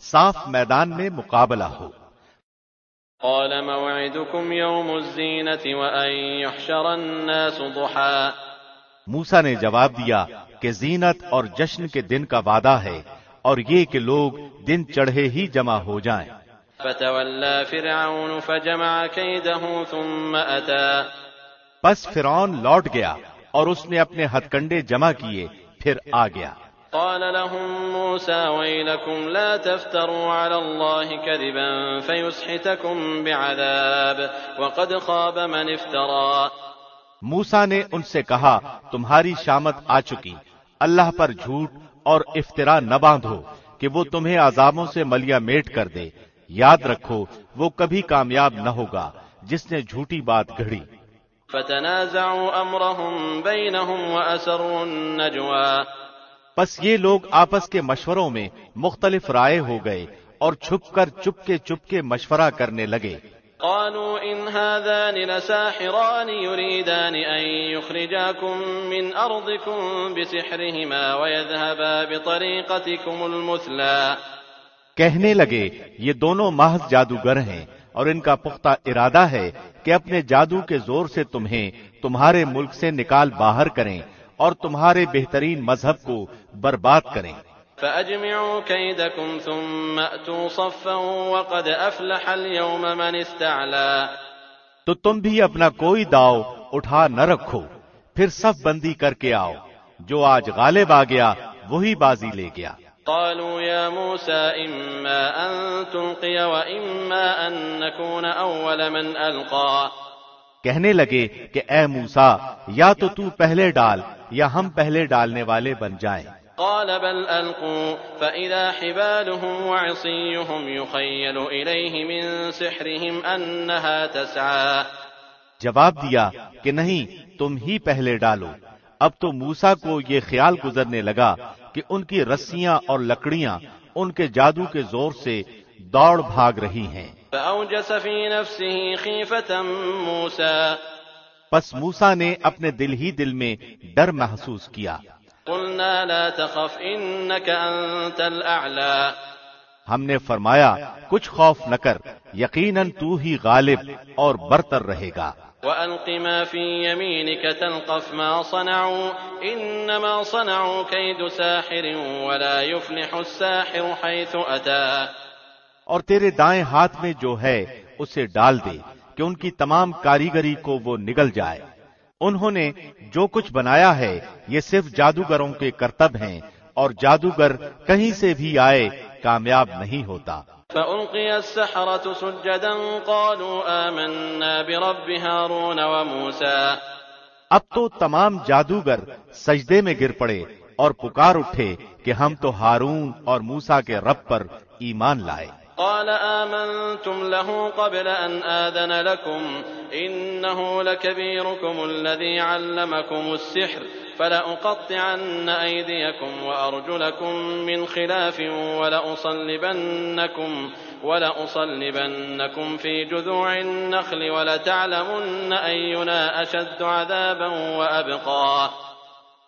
صاف میدان میں مقابلہ ہو. قال موعدكم يوم الزينة وأن يحشر الناس ضحى. موسیٰ نے جواب دیا کہ زینت اور جشن کے دن کا وعدہ ہے اور یہ کہ لوگ دن چڑھے ہی جمع ہو جائیں. فتولى فرعون فجمع كيده ثم أتى. پس فرعون لوٹ گیا اور اس نے اپنے ہتھ کنڈے جمع کیے پھر آ گیا. قال لهم موسى ويلكم لا تفتروا على الله كذبا فيسحتكم بعذاب وقد خاب من افترى. موسیٰ نے ان سے کہا تمہاری شامت آ چکی، اللہ پر جھوٹ اور افترا نہ باندھو کہ وہ تمہیں عذابوں سے ملیا میٹ کر دے. یاد رکھو وہ کبھی کامیاب نہ ہوگا جس نے جھوٹی بات گھڑی. فتنازعوا امرهم بينهم واسروا النجوى. پس یہ لوگ آپس کے مشوروں میں مختلف رائے ہو گئے اور چھپ کے مشورہ کرنے لگے. قالوا ان هذان لساحران يريدان ان يخرجاكم من ارضكم بسحرهما ويذهبا بطريقتكم المثلى. کہنے لگے یہ دونوں محض جادوگر ہیں اور ان کا پختہ ارادہ ہے کہ اپنے جادو کے زور سے تمہیں تمہارے ملک سے نکال باہر کریں اور تمہارے بہترین مذہب کو برباد کریں. فأجمعوا كيدكم ثم أتوا صفا وقد أفلح اليوم من استعلا۔ تو تم بھی اپنا کوئی داؤ اٹھا نہ رکھو، پھر صف بندی کر کے آؤ، جو آج غالب آ گیا وہی بازی لے گیا۔ قالوا يا موسى إما أن تلقي وإما أن نكون أول من ألقى۔ کہنے لگے کہ اے موسیٰ، یا تو پہلے ڈال یا ہم پہلے ڈالنے والے بن جائیں۔ قال بل ألقوا فإذا حبالهم وعصيهم يخيل إليه من سحرهم أنها تسعى۔ جواب دیا کہ نہیں، تم ہی پہلے ڈالو۔ اب تو موسیٰ کو یہ خیال گزرنے لگا کہ ان کی رسیاں اور لکڑیاں ان کے جادو کے زور سے دوڑ بھاگ رہی ہیں۔ فأوجس في نفسه خيفة موسى۔ پس موسیٰ نے اپنے دل ہی دل میں ڈر محسوس کیا۔ قلنا لا تخف إنك أنت الأعلى۔ ہم نے فرمایا کچھ خوف نہ کر، یقیناً تو ہی غالب اور برتر رہے گا۔ وألق ما في يمينك تلقف ما صنعوا إنما صنعوا كيد ساحر ولا يفلح الساحر حيث أتى۔ اور تیرے دائیں ہاتھ میں جو ہے اسے ڈال دے کہ ان کی تمام کاریگری کو وہ نگل جائے۔ انہوں نے جو کچھ بنایا ہے یہ صرف جادوگروں کے کرتب ہیں، اور جادوگر کہیں سے بھی آئے کامیاب نہیں ہوتا۔ فألقي السحرة سجدا قالوا آمنا برب هارون وموسى۔ اب تو تمام جادوگر سجدے میں گر پڑے اور پکار اٹھے کہ ہم تو ہارون اور موسیٰ کے رب پر ایمان لائے۔ قال آمنتم له قبل أن آذن لكم إنه لكبيركم الذي علمكم السحر فلأقطعن أيديكم وأرجلكم من خلاف ولأصلبنكم في جذوع النخل ولتعلمن أينا أشد عذابا وأبقى۔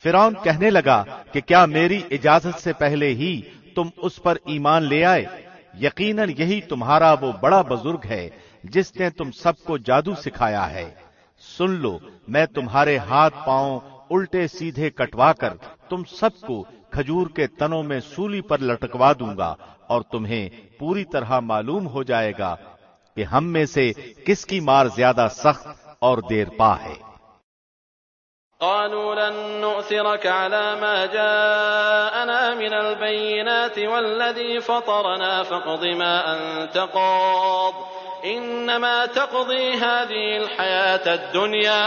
فرعون کہنے لگا کہ کیا میری اجازت سے پہلے ہی تم اس پر ایمان لے آئے؟ یقیناً یہی تمہارا وہ بڑا بزرگ ہے جس نے تم سب کو جادو سکھایا ہے۔ سن لو، میں تمہارے ہاتھ پاؤں الٹے سیدھے کٹوا کر تم سب کو کھجور کے تنوں میں سولی پر لٹکوا دوں گا، اور تمہیں پوری طرح معلوم ہو جائے گا کہ ہم میں سے کس کی مار زیادہ سخت اور دیر پا ہے۔ قالوا لن نؤثرك على ما جاءنا من البينات والذي فطرنا فاقض ما أنت قاض إنما تقضي هذه الحياة الدنيا۔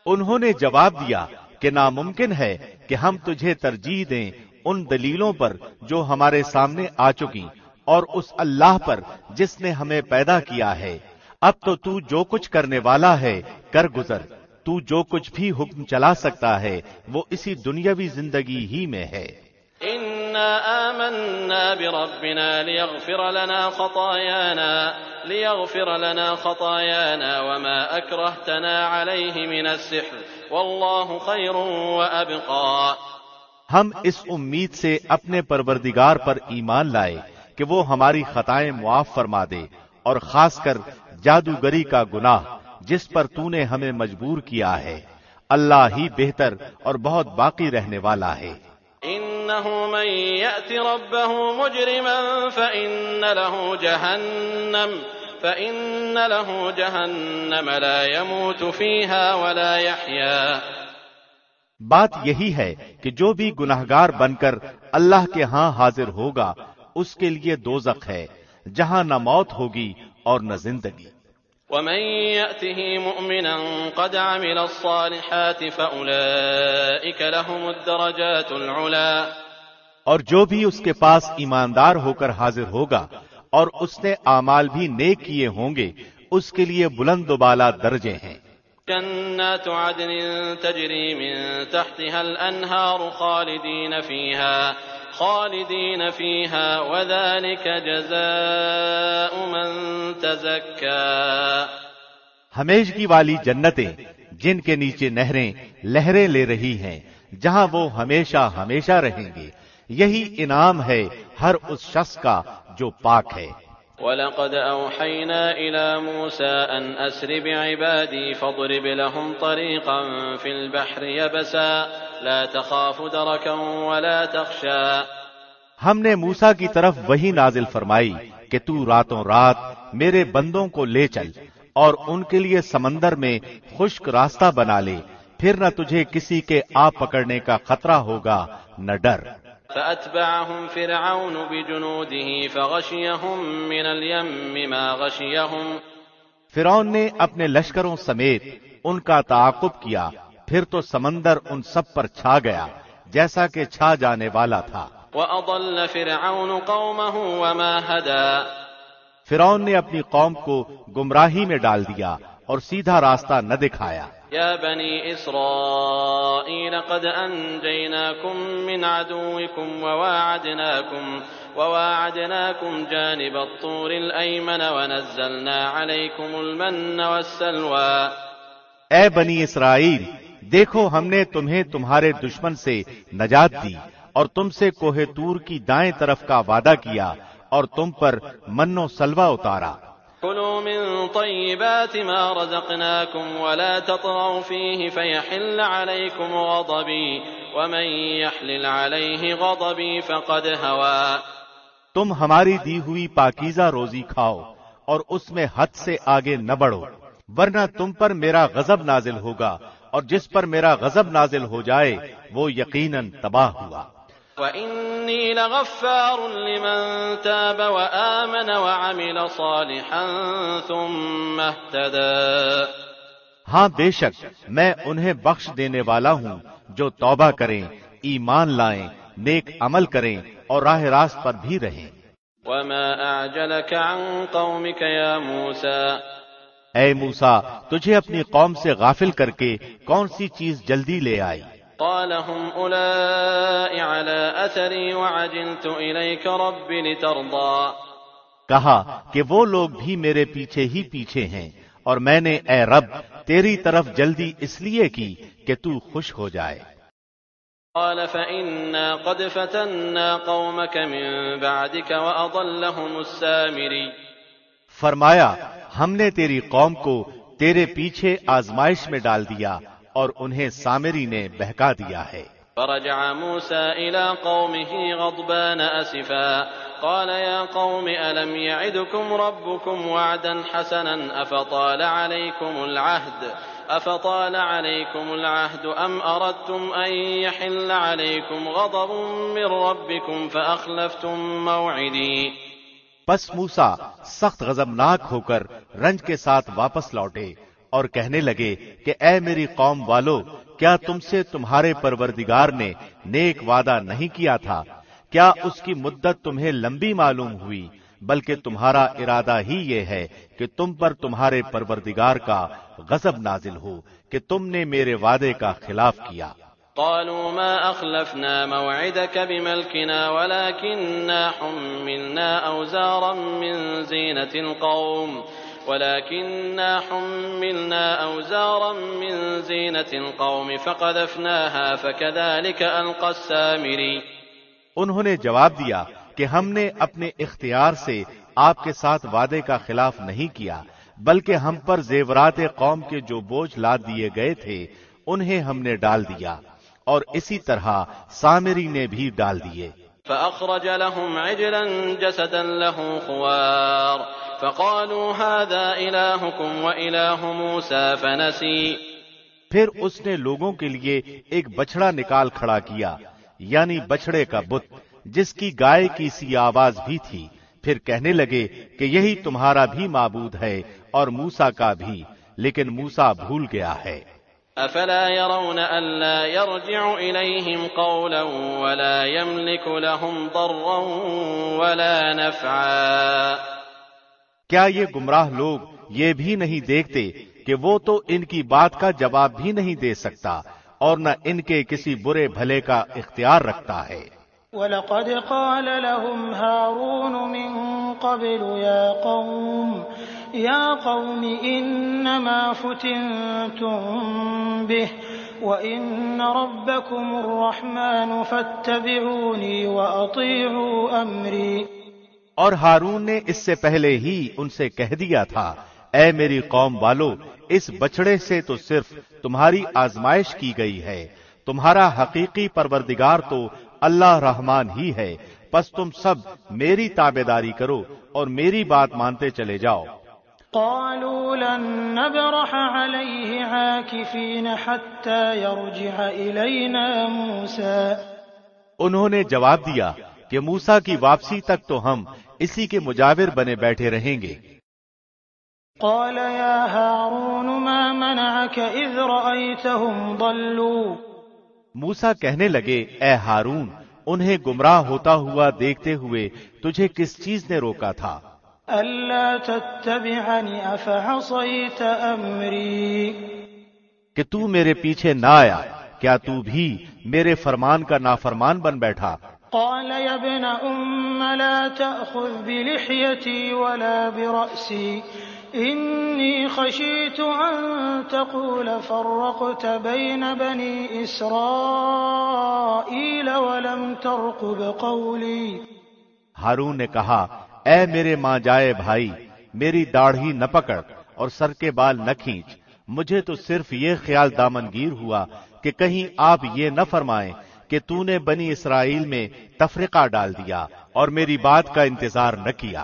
انہوں نے جواب دیا کہ ناممکن ہے کہ ہم تجھے ترجیح دیں ان دلیلوں پر جو ہمارے سامنے آ چکی، اور اس اللہ پر جس نے ہمیں پیدا کیا ہے۔ اب تو جو کچھ کرنے والا ہے کر گزر، تو جو کچھ بھی حکم چلا سکتا ہے وہ اسی دنیاوی زندگی ہی میں ہے۔ إنا آمنا بربنا ليغفر لنا خطايانا وما أكرهتنا عليه من السحر والله خير وأبقى۔ ہم اس امید سے اپنے پروردگار پر ایمان لائے کہ وہ ہماری خطائیں معاف فرما دے، اور خاص کر جادوگری کا گناہ جس پر تو نے ہمیں مجبور کیا ہے۔ اللہ ہی بہتر اور بہت باقی رہنے والا ہے۔ إنه من يأت ربه مجرما فإن له جهنم لا يموت فيها ولا يحيا۔ بات یہی ہے کہ جو بھی گناہگار بن کر اللہ کے ہاں حاضر ہوگا اس کے لیے دوزخ ہے، جہاں نہ موت ہوگی اور نہ زندگی۔ ومن يأته مؤمنا قد عمل الصالحات فأولئك لهم الدرجات العلا۔ اور جو بھی اس کے پاس ایماندار ہو کر حاضر ہوگا اور اس نے اعمال بھی نیک کیے ہوں گے، اس کے لیے بلند و بالا درجے ہیں۔ جنات عدن تجری من تحتها الانہار خالدین فیہا وذلک جزاء من تزکا۔ ہمیشگی والی جنتیں جن کے نیچے نہریں لہریں لے رہی ہیں، جہاں وہ ہمیشہ ہمیشہ رہیں گے، یہی انعام ہے ہر اس شخص کا جو پاک ہے۔ وَلَقَدْ أَوْحَيْنَا إِلَى مُوسَىٰ أَنْ أَسْرِ بِعِبَادِي فَاضْرِبْ لَهُمْ طَرِيقًا فِي الْبَحْرِ يَبَسًا لَا تَخَافُ دَرَكًا وَلَا تَخْشَىٰ۔ ہم نے موسیٰ کی طرف وحی نازل فرمائی کہ تو راتوں رات میرے بندوں کو لے چل اور ان کے لیے سمندر میں خشک راستہ بنا لے، پھر نہ تجھے کسی کے آ پکڑنے کا خطرہ ہوگا نہ ڈر۔ فأتبعهم فرعون بجنوده فغشيهم من اليم ما غشيهم۔ فرعون نے اپنے لشکروں سمیت ان کا تعاقب کیا، پھر تو سمندر ان سب پر چھا گیا جیسا کہ چھا جانے والا تھا۔ وأضل فرعون قومه وما هدى۔ فرعون نے اپنی قوم کو گمراہی میں ڈال دیا اور سیدھا راستہ نہ دکھایا۔ يا بني إسرائيل قد أنجيناكم من عدوكم وواعدناكم جانب الطور الأيمن ونزلنا عليكم المن والسلوى۔ اے بنی اسرائیل، دیکھو ہم نے تمہیں تمہارے دشمن سے نجات دی اور تم سے کوہ طور کی دائیں طرف کا وعدہ کیا اور تم پر من و سلوہ اتارا۔ كلوا من طيبات ما رزقناكم ولا تطغوا فيه فيحل عليكم غضبي ومن يحلل عليه غضبي فقد هوى۔ تم ہماری دی ہوئی پاکیزہ روزی کھاؤ اور اس میں حد سے آگے نہ بڑھو، ورنہ تم پر میرا غضب نازل ہوگا، اور جس پر میرا غضب نازل ہو جائے وہ یقیناً تباہ ہوا۔ وَإِنِّي لَغَفَّارٌ لِمَن تَابَ وَآمَنَ وَعَمِلَ صَالِحًا ثُمَّ اهْتَدَى۔ ہاں بے شک میں انہیں بخش دینے والا ہوں جو توبہ کریں، ایمان لائیں، نیک عمل کریں اور راہ راست پر بھی رہیں۔ وَمَا أَعْجَلَكَ عَن قَوْمِكَ يَا مُوسَى۔ اے موسیٰ، تجھے اپنی قوم سے غافل کر کے کون سی چیز جلدی لے آئی؟ قال هم أولئك على أثري وعجلت إليك رب لترضى۔ کہا کہ وہ لوگ بھی میرے پیچھے ہی پیچھے ہیں، اور میں نے اے رب تیری طرف جلدی اس لیے کی کہ تو خوش ہو جائے۔ قال فإنا قد فتنا قومك من بعدك وأضلهم السامري۔ فرمایا ہم نے تیری قوم کو تیرے پیچھے آزمائش میں ڈال دیا اور انہیں سامری نے بہکا دیا ہے۔ فرجع موسى إلى قومه غضبان أسفا قال يا قوم ألم يعدكم ربكم وعدا حسنا أفطال عليكم العهد أم أردتم أن يحل عليكم غضب من ربكم فأخلفتم موعدي۔ پس موسیٰ سخت غضبناک ہو کر رنج کے ساتھ واپس لوٹے اور کہنے لگے کہ اے میری قوم والو، کیا تم سے تمہارے پروردگار نے نیک وعدہ نہیں کیا تھا؟ کیا اس کی مدت تمہیں لمبی معلوم ہوئی؟ بلکہ تمہارا ارادہ ہی یہ ہے کہ تم پر تمہارے پروردگار کا غضب نازل ہو کہ تم نے میرے وعدے کا خلاف کیا۔ قالوا ما أخلفنا موعدك بملكنا ولكننا حملنا أوزارا من زينة القوم فقذفناها فكذلك ألقى السامري۔ انہوں نے جواب دیا کہ ہم نے اپنے اختیار سے آپ کے ساتھ وعدے کا خلاف نہیں کیا، بلکہ ہم پر زیورات قوم کے جو بوجھ لاد دیے گئے تھے انہیں ہم نے ڈال دیا، اور اسی طرح سامری نے بھی ڈال دیے۔ فأخرج لهم عجلا جسدا له خوار فقالوا هذا إلهكم وإله موسى فنسي۔ پھر اس نے لوگوں کے لیے ایک بچڑا نکال کھڑا کیا، یعنی بچڑے کا بت جس کی گائے کی سی آواز بھی تھی، پھر کہنے لگے کہ یہی تمہارا بھی معبود ہے اور موسیٰ کا بھی، لیکن موسیٰ بھول گیا ہے۔ افلا يرون الا يرجع اليهم قولا ولا يملك لهم ضرا ولا نفعا۔ کیا یہ گمراہ لوگ یہ بھی نہیں دیکھتے کہ وہ تو ان کی بات کا جواب بھی نہیں دے سکتا اور نہ ان کے کسی برے بھلے کا اختیار رکھتا ہے۔ وَلَقَدْ قَالَ لَهُمْ هَارُونُ مِن قَبْلُ يَا قَوْمِ إِنَّمَا فُتِنْتُمْ بِهِ وَإِنَّ رَبَّكُمُ الرَّحْمَنُ فَاتَّبِعُونِي وَأَطِيعُوا أَمْرِي۔ اور ہارون نے اس سے پہلے ہی ان سے کہہ دیا تھا، اے میری قوم والو، اس بچڑے سے تو صرف تمہاری آزمائش کی گئی ہے، تمہارا حقیقی پروردگار تو اللہ رحمان ہی ہے، پس تم سب میری تابعداری کرو اور میری بات مانتے چلے جاؤ۔ قالوا لن نبرح عليه عاكفين حتى يرجع إلينا موسى انہوں نے جواب دیا کہ موسیٰ کی واپسی تک تو ہم اسی کے مجاور بنے بیٹھے رہیں گے۔ قال يا هارون ما منعك إذ رأيتهم ضلوا موسیٰ کہنے لگے اے ہارون، انہیں گمراہ ہوتا ہوا دیکھتے ہوئے تجھے کس چیز نے روکا تھا؟ ألا تتبعني أفعصيت أمري کہ تو میرے پیچھے نہ آیا، کیا تو بھی میرے فرمان کا نافرمان بن بیٹھا؟ قال يا ابن لا تأخذ بلحيتي ولا برأسي إني خشيت أن تقول فرقت بين بني إسرائيل ولم ترقب قولي۔ ہارون نے کہا اے میرے ماں جائے بھائی، میری داڑھی نہ پکڑ اور سر کے بال نہ کھینچ، مجھے تو صرف یہ خیال دامنگیر ہوا کہ کہیں آپ یہ نہ فرمائیں کہ تو نے بنی اسرائیل میں تفرقہ ڈال دیا اور میری بات کا انتظار نہ کیا۔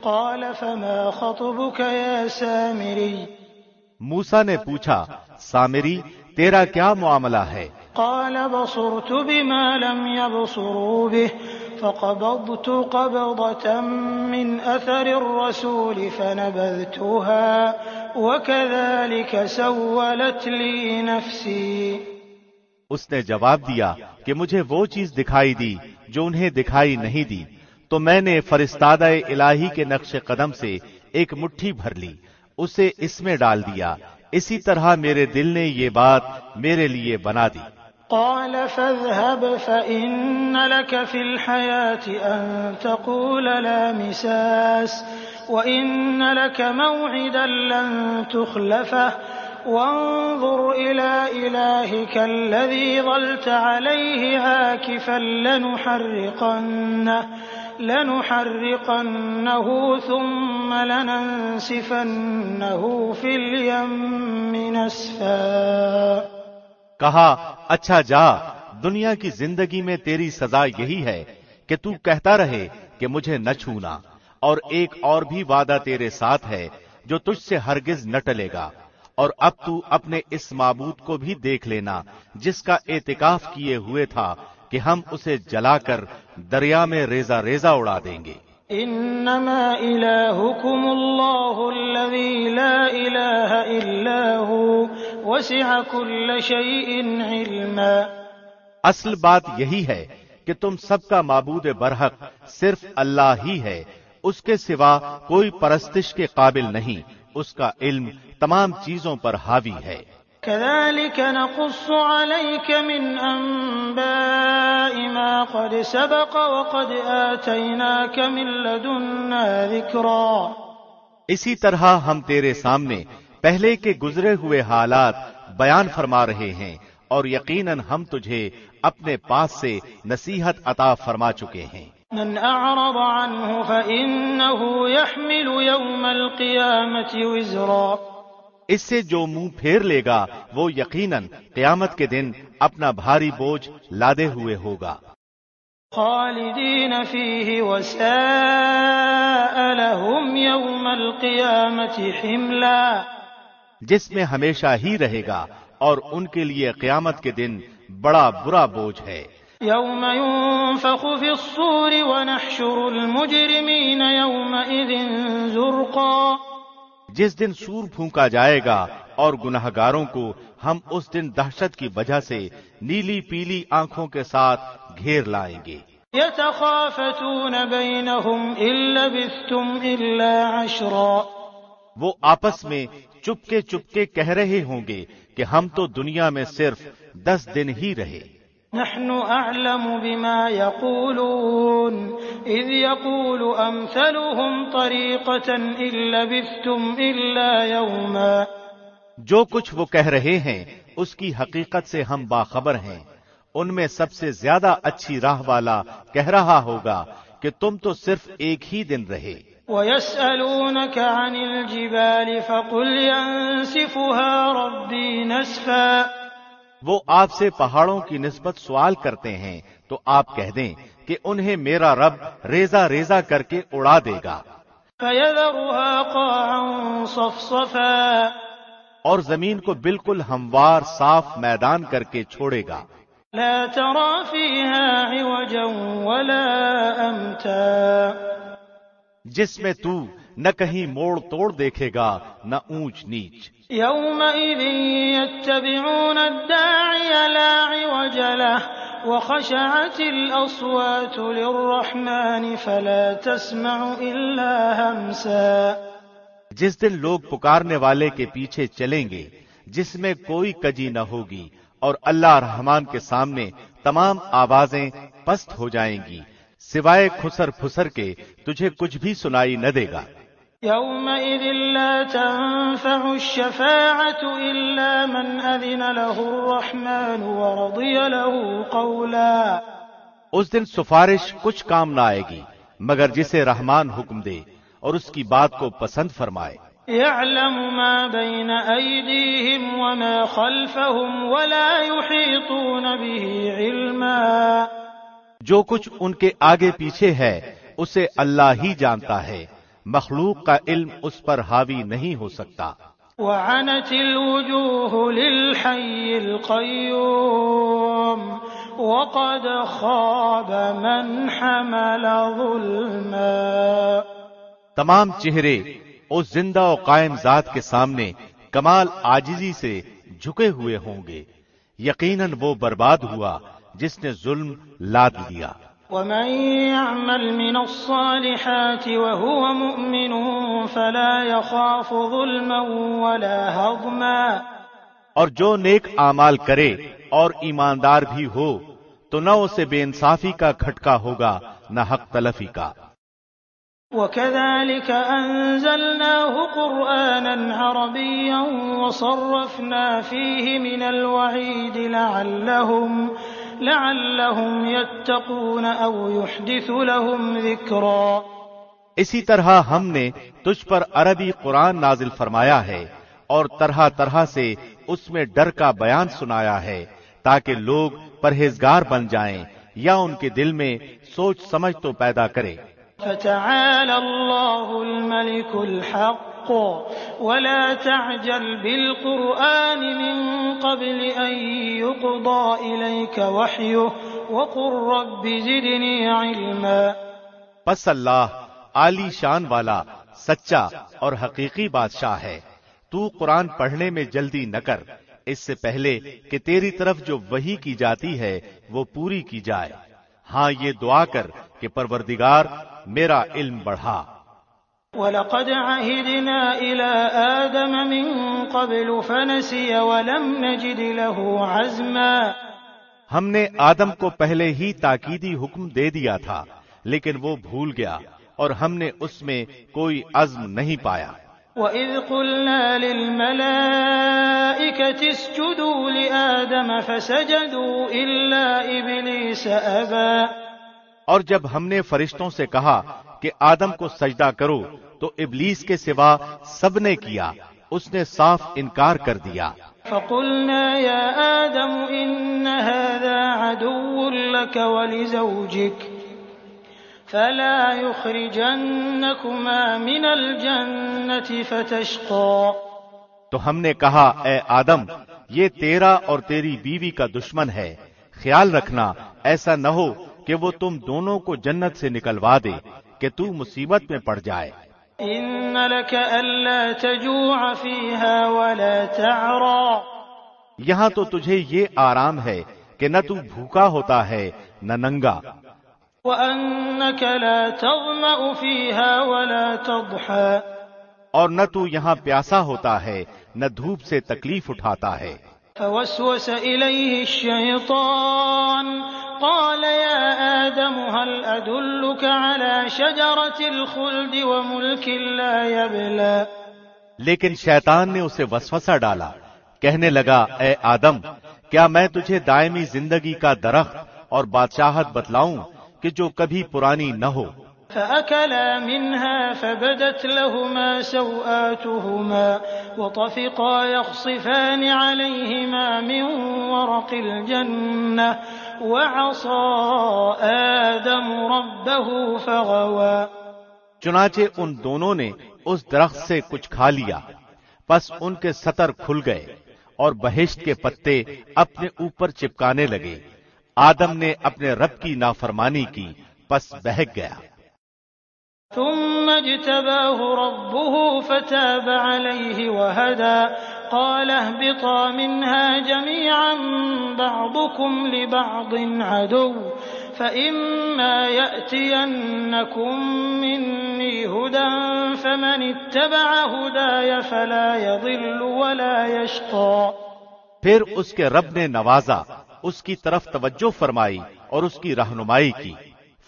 قال فما خطبك يا سامري موسیٰ نے پوچھا سامری تیرا کیا معاملہ ہے؟ قال بصرت بما لم يبصروا به فقبضت قبضة من أثر الرسول فنبذتها وكذلك سولت لي نفسي۔ اس نے جواب دیا کہ مجھے وہ چیز دکھائی دی جو انہیں دکھائی نہیں دی، تو میں نے فرستادہ الہی کے نقش قدم سے ایک مٹھی بھر لی، اسے اس میں ڈال دیا، اسی طرح میرے دل نے یہ بات میرے لیے بنا دی۔ قال فاذهب فإن لك في الحياة أن تقول لا مساس وإن لك موعدا لن تخلفه وانظر إلى إلهك الذي ظلت عليه عاكفا لنحرقنه ثم لننسفنه في اليم نسفا۔ کہا اچھا جا، دنیا کی زندگی میں تیری سزا یہی ہے کہ تو کہتا رہے کہ مجھے نہ چھونا، اور ایک اور بھی وعدہ تیرے ساتھ ہے جو تجھ سے ہرگز نہ ٹلے گا، اور اب تو اپنے اس معبود کو بھی دیکھ لینا جس کا اعتکاف کیے ہوئے تھا کہ ہم اسے جلا کر دریا میں ریزہ ریزہ اڑا دیں گے۔ انما الہکم اللہ الذی لا الہ الا هو وسع کل شیء علما۔ اصل بات یہی ہے کہ تم سب کا معبود برحق صرف اللہ ہی ہے، اس کے سوا کوئی پرستش کے قابل نہیں، اس کا علم تمام چیزوں پر حاوی ہے۔ كذلك نقص عليك من أنباء ما قد سبق وقد آتيناك من لدنا ذكرا۔ اسی طرح ہم تیرے سامنے پہلے کے گزرے ہوئے حالات بیان فرما رہے ہیں، اور یقیناً ہم تجھے اپنے پاس سے نصیحت عطا فرما چکے ہیں۔ من أعرض عنه فإنه يحمل يوم القيامة وزرا۔ اس سے جو منہ پھیر لے گا وہ یقیناً قیامت کے دن اپنا بھاری بوجھ لادے ہوئے ہوگا۔ خالدین فیہ وساء لهم یوم القیامة حملا۔ جس میں ہمیشہ ہی رہے گا اور ان کے لیے قیامت کے دن بڑا برا بوجھ ہے۔ یوم ينفخ في الصور ونحشر المجرمین یومئذ زرقا۔ جس دن سور پھونکا جائے گا اور گناہگاروں کو ہم اس دن دہشت کی وجہ سے نیلی پیلی آنکھوں کے ساتھ گھیر لائیں گے۔ یتخافتون بینہم ان لبثتم الا عشرا۔ وہ آپس میں چپکے چپکے کہہ رہے ہوں گے کہ ہم تو دنیا میں صرف 10 دن ہی رہے۔ نحن اعلم بما يقولون اذ يقول امثلهم طريقة ان لبثتم الا يوما۔ جو کچھ وہ کہہ رہے ہیں اس کی حقیقت سے ہم باخبر ہیں، ان میں سب سے زیادہ اچھی راہ والا کہہ رہا ہوگا کہ تم تو صرف ایک ہی دن رہے۔ وَيَسْأَلُونَكَ عَنِ الْجِبَالِ فَقُلْ يَنسِفُهَا رَبِّي نَسْفًا۔ وہ آپ سے پہاڑوں کی نسبت سوال کرتے ہیں تو آپ کہہ دیں کہ انہیں میرا رب ریزہ ریزہ کر کے اڑا دے گا، فَيَذَرُهَا قَاعًا صَفْصَفًا اور زمین کو بالکل ہموار صاف میدان کر کے چھوڑے گا، لَا تَرَىٰ فِيهَا عِوَجًا وَلَا أَمْتًا جس میں تو نہ کہیں موڑ توڑ دیکھے گا نہ اونچ نیچ۔ يَوْمَئِذٍ يَتَّبِعُونَ الدَّاعِيَ لَا عِوَجَ لَهُ وَخَشَعَتِ الْأَصْوَاتُ لِلرَّحْمَنِ فَلَا تَسْمَعُ إِلَّا هَمْسًا جس دن لوگ پکارنے والے کے پیچھے چلیں گے جس میں کوئی کجی نہ ہوگی، اور اللہ رحمان کے سامنے تمام آوازیں پست ہو جائیں گی، سوائے خسر پھسر کے تجھے کچھ بھی سنائی نہ دے گا۔ يَوْمَئِذٍ لَّا تَنفَعُ الشَّفَاعَةُ إِلَّا مَنْ أَذِنَ لَهُ الرَّحْمَٰنُ وَرَضِيَ لَهُ قَوْلًا اس دن سفارش کچھ کام نہ آئے گی مگر جسے رحمان حکم دے اور اس کی بات کو پسند فرمائے۔ يَعْلَمُ مَا بَيْنَ أَيْدِيهِمْ وَمَا خَلْفَهُمْ وَلَا يُحِيطُونَ بِهِ عِلْمًا جو کچھ ان کے آگے پیچھے ہے اسے اللہ ہی جانتا ہے، مخلوق کا علم اس پر حاوی نہیں ہو سکتا۔ وَعَنَتِ الْوُجُوهُ لِلْحَيِّ الْقَيُّومِ وَقَدْ خَابَ مَنْ حَمَلَ ظُلْمًا تمام چہرے اس زندہ و قائم ذات کے سامنے کمال عاجزی سے جھکے ہوئے ہوں گے، یقیناً وہ برباد ہوا جس نے ظلم لاد لیا۔ وَمَن يَعْمَلْ مِنَ الصَّالِحَاتِ وَهُوَ مُؤْمِنٌ فَلَا يَخَافُ ظُلْمًا وَلَا هَضْمًا اور جو نیک اعمال کرے اور ایماندار بھی ہو تو نہ اسے بے انصافی کا کھٹکا ہوگا نہ حق تلفی کا۔ وَكَذَلِكَ أَنزَلْنَاهُ قُرْآنًا عَرَبِيًّا وَصَرَّفْنَا فِيهِ مِنَ الْوَعِيدِ لَعَلَّهُمْ يَتَّقُونَ أَوْ يُحْدِثُ لَهُمْ ذِكْرًا اسی طرح ہم نے تجھ پر عربی قرآن نازل فرمایا ہے اور طرح طرح سے اس میں ڈر کا بیان سنایا ہے تاکہ لوگ پرہیزگار بن جائیں یا ان کے دل میں سوچ سمجھ تو پیدا کرے۔ فَتَعَالَى اللَّهُ الْمَلِكُ الْحَقُّ وَلَا تَعْجَلْ بِالْقُرْآنِ مِن قَبْلِ أَن يُقْضَىٰ إِلَيْكَ وَحْيُهُ وَقُل رَّبِّ زِدْنِي عِلْمًا پس اللہ عالی شان والا سچا اور حقیقی بادشاہ ہے، تو قرآن پڑھنے میں جلدی نہ کر اس سے پہلے کہ تیری طرف جو وحی کی جاتی ہے وہ پوری کی جائے، ہاں یہ دعا کر کہ پروردگار میرا علم بڑھا۔ وَلَقَدْ عَهِدْنَا إِلَىٰ آدَمَ مِن قَبْلُ فَنَسِيَ وَلَمْ نَجِدْ لَهُ عَزْمًا ہم نے آدم کو پہلے ہی تاکیدی حکم دے دیا تھا لیکن وہ بھول گیا اور ہم نے اس میں کوئی عزم نہیں پایا۔ وَإِذْ قُلْنَا لِلْمَلَائِكَةِ اسْجُدُوا لِآدَمَ فَسَجَدُوا إِلَّا إِبْلِيسَ أَبَىٰ اور جب ہم نے فرشتوں سے کہا کہ آدم کو سجدہ کرو تو ابلیس کے سوا سب نے کیا، اس نے صاف انکار کر دیا۔ فَقُلْنَا يَا آدَمُ إِنَّ هَٰذَا عَدُوٌّ لَّكَ وَلِزَوْجِكَ فَلَا يُخْرِجَنَّكُمَا مِنَ الْجَنَّةِ فَتَشْقَىٰ تو ہم نے کہا اے آدم یہ تیرا اور تیری بیوی کا دشمن ہے، خیال رکھنا ایسا نہ ہو کہ وہ تم دونوں کو جنت سے نکلوا دے کہ تو مصیبت میں پڑ جائے۔ إِنَّ لَكَ أَلَّا تَجُوعَ فِيهَا وَلَا تَعْرَىٰ یہاں تو تجھے یہ آرام ہے کہ نہ تو بھوکا ہوتا ہے نہ ننگا، وَأَنَّكَ لَا تَظْمَأُ فِيهَا وَلَا تَضْحَىٰ اور نہ تو یہاں پیاسا ہوتا ہے نہ دھوپ سے تکلیف اٹھاتا ہے۔ فوسوس إليه الشيطان قال يا آدم هل أدلك على شجرة الخلد وملك لا يبلى لیکن شیطان نے اسے وسوسہ ڈالا، کہنے لگا اے آدم کیا میں تجھے دائمی زندگی کا درخت اور بادشاہت بتلاؤں کہ جو کبھی پرانی نہ ہو؟ فأكلا منها فبدت لهما سوآتهما وطفقا يخصفان عليهما من ورق الجنة وعصى آدم ربه فغوى. چنانچہ ان دونوں نے اس درخت سے کچھ کھا لیا، پس ان کے ستر کھل گئے اور بہشت کے پتے اپنے اوپر چپکانے لگے. آدم نے اپنے رب کی نافرمانی کی، پس بہک گیا. ثم اجتباه ربه فتاب عليه وهدى قال اهبطا منها جميعا بعضكم لبعض عدو فإما يأتينكم مني هدى فمن اتبع هداي فلا يضل ولا يشقى. پھر اس کے رب نے نوازا، اس کی طرف توجہ فرمائی اور اس کی رہنمائی کی.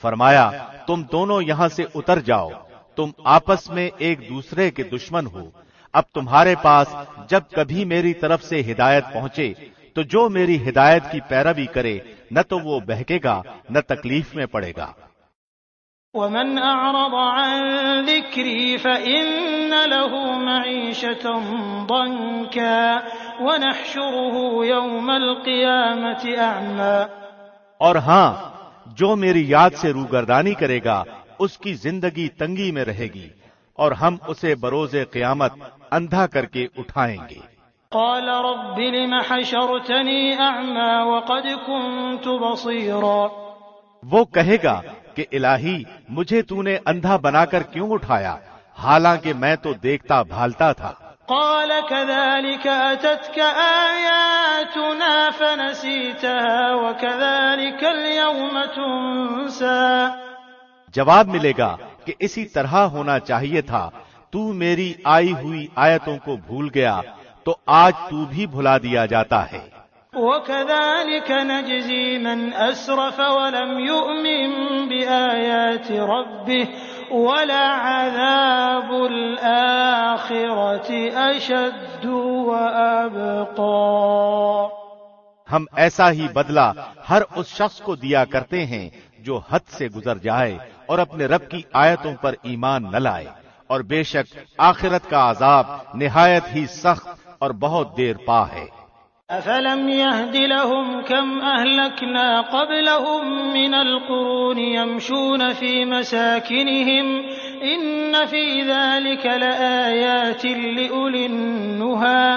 فرمایا تم دونوں یہاں سے اتر جاؤ، تم آپس میں ایک دوسرے کے دشمن ہو. اب تمہارے پاس جب کبھی میری طرف سے ہدایت پہنچے تو جو میری ہدایت کی پیروی کرے نہ تو وہ بہکے گا نہ تکلیف میں پڑے گا. ومن اعرض عن ذکری فإن له معیشة ضنکا ونحشره یوم القیامة اعما. اور ہاں، جو میری یاد سے روگردانی کرے گا اس کی زندگی تنگی میں رہے گی اور ہم اسے بروز قیامت اندھا کر کے اٹھائیں گے. قال رب لم حشرتنی اعما وقد كنت بصیرا. وہ کہے گا کہ الہی مجھے تو نے اندھا بنا کر کیوں اٹھایا حالانکہ میں تو دیکھتا بھالتا تھا. قال كذلك أتتك آياتنا فنسيتها وكذلك اليوم تنسى. جواب ملے گا کہ اسی طرح ہونا چاہیے تھا، تو میری آئی ہوئی آیتوں کو بھول گیا تو آج تو بھی بھلا دیا جاتا ہے. وكذلك نجزي من أسرف ولم يؤمن بآيات ربه وَلَعَذَابُ الْآخِرَةِ أَشَدُّ وَأَبْقَى. ہم ایسا ہی بدلہ ہر اس شخص کو دیا کرتے ہیں جو حد سے گزر جائے اور اپنے رب کی آیتوں پر ایمان نہ لائے، اور بے شک آخرت کا عذاب نہایت ہی سخت اور بہت دیر پا ہے. أَفَلَمْ يَهْدِ لَهُمْ كَمْ أَهْلَكْنَا قَبْلَهُمْ مِنَ الْقُرُونِ يَمْشُونَ فِي مَسَاكِنِهِمْ إِنَّ فِي ذَلِكَ لَآيَاتٍ لِأُولِي النُّهَى.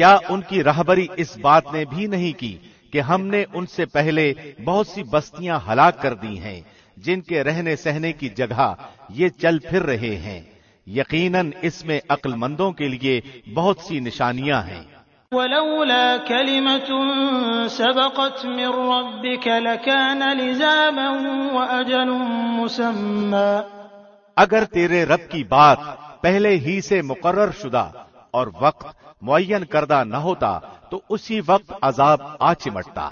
کیا ان کی رہبری اس بات نے بھی نہیں کی کہ ہم نے ان سے پہلے بہت سی بستیاں ہلاک کر دی ہیں جن کے رہنے سہنے کی جگہ یہ چل پھر رہے ہیں؟ یقیناً اس میں عقل مندوں کے لیے بہت سی نشانیاں ہیں. ولولا كلمة سبقت من ربك لكان لزاما وأجل مسمى. اگر تیرے رب کی بات پہلے ہی سے مقرر شدہ اور وقت معین کردہ نہ ہوتا تو اسی وقت عذاب آ چمٹتا.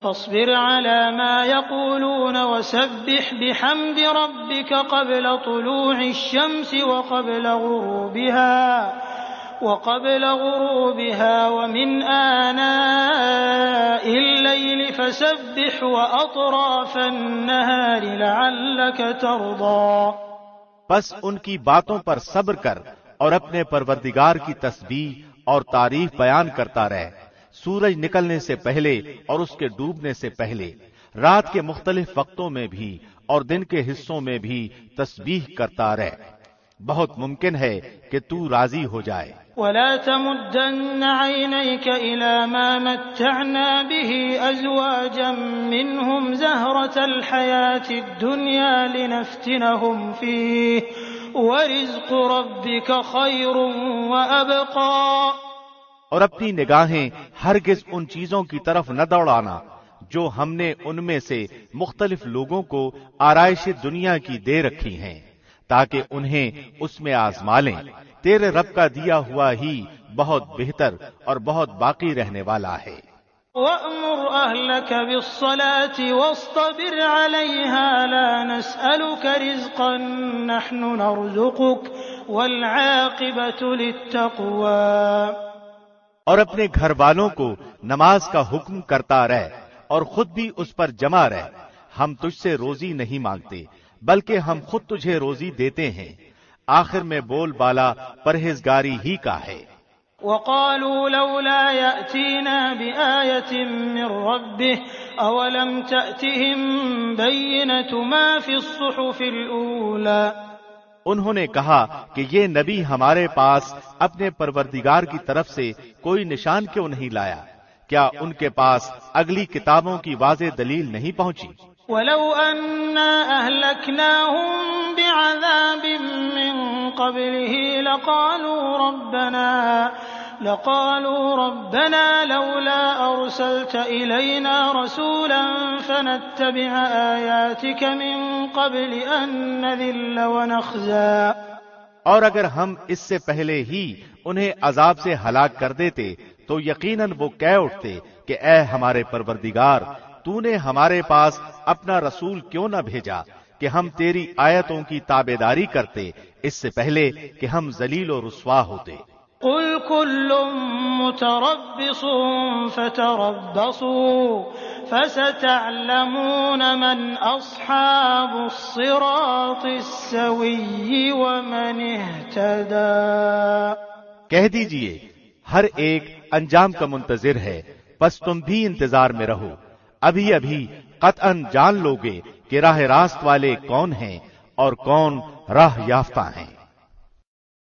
فاصبر على ما يقولون وسبح بحمد ربك قبل طلوع الشمس وقبل غروبها ومن آناء الليل فسبح وأطراف النهار لعلك ترضى. پس ان کی باتوں پر صبر کر اور اپنے پروردگار کی تسبیح اور تعریف بیان کرتا رہ، سورج نکلنے سے پہلے اور اس کے ڈوبنے سے پہلے، رات کے مختلف وقتوں میں بھی اور دن کے حصوں میں بھی تسبیح کرتا رہ، بہت ممکن ہے کہ تو راضی ہو جائے. ولا تمدن عينيك إلى ما متعنا به أزواجا منهم زهرة الحياة الدنيا لنفتنهم فيه ورزق ربك خير وأبقى. اور اپنی نگاہیں ہرگز ان چیزوں کی طرف نہ دوڑانا جو ہم نے ان میں سے مختلف لوگوں کو آرائش دنیا کی دے رکھی ہیں تاکہ انہیں اس میں آزما لیں. تیرے رب کا دیا ہوا ہی بہت بہتر اور بہت باقی رہنے والا ہے. وَأْمُرْ أَهْلَكَ بِالصَّلَاةِ وَاصْطَبِرْ عَلَيْهَا لَا نَسْأَلُكَ رِزْقًا نَحْنُ نَرْزُقُكَ وَالْعَاقِبَةُ لِلتَّقْوَى. اور اپنے گھر والوں کو نماز کا حکم کرتا رہ اور خود بھی اس پر جمع رہ. ہم تجھ سے روزی نہیں مانگتے بلکہ ہم خود تجھے روزی دیتے ہیں، آخر میں بول بالا پرہیزگاری ہی کا ہے۔ وقالوا لولا يأتينا بآية من ربه أولم تأتهم بينة ما في الصحف الأولى، انہوں نے کہا کہ یہ نبی ہمارے پاس اپنے پروردگار کی طرف سے کوئی نشان کیوں نہیں لایا؟ کیا ان کے پاس اگلی کتابوں کی واضح دلیل نہیں پہنچی؟ ولو أنا أهلكناهم بعذاب من قبله لقالوا ربنا لولا أرسلت إلينا رسولا فنتبع آياتك من قبل أن نذل ونخزى، اور اگر ہم اس سے پہلے ہی انہیں عذاب سے ہلاک کر دیتے تو یقیناً وہ کہہ اٹھتے کہ اے ہمارے پروردگار، تو نے ہمارے پاس اپنا رسول کیوں نہ بھیجا کہ ہم تیری آیتوں کی تابعداری کرتے اس سے پہلے کہ ہم ذلیل و رسوا ہوتے۔ قل كل متربص فتربصوا فستعلمون من أصحاب الصراط السوي ومن اهتدى۔ کہہ دیجئے ہر ایک انجام کا منتظر ہے، پس تم بھی انتظار میں رہو، ابھی ابھی قطعاً جان لوگے کہ راہ راست والے کون ہیں اور کون راہ یافتہ ہیں۔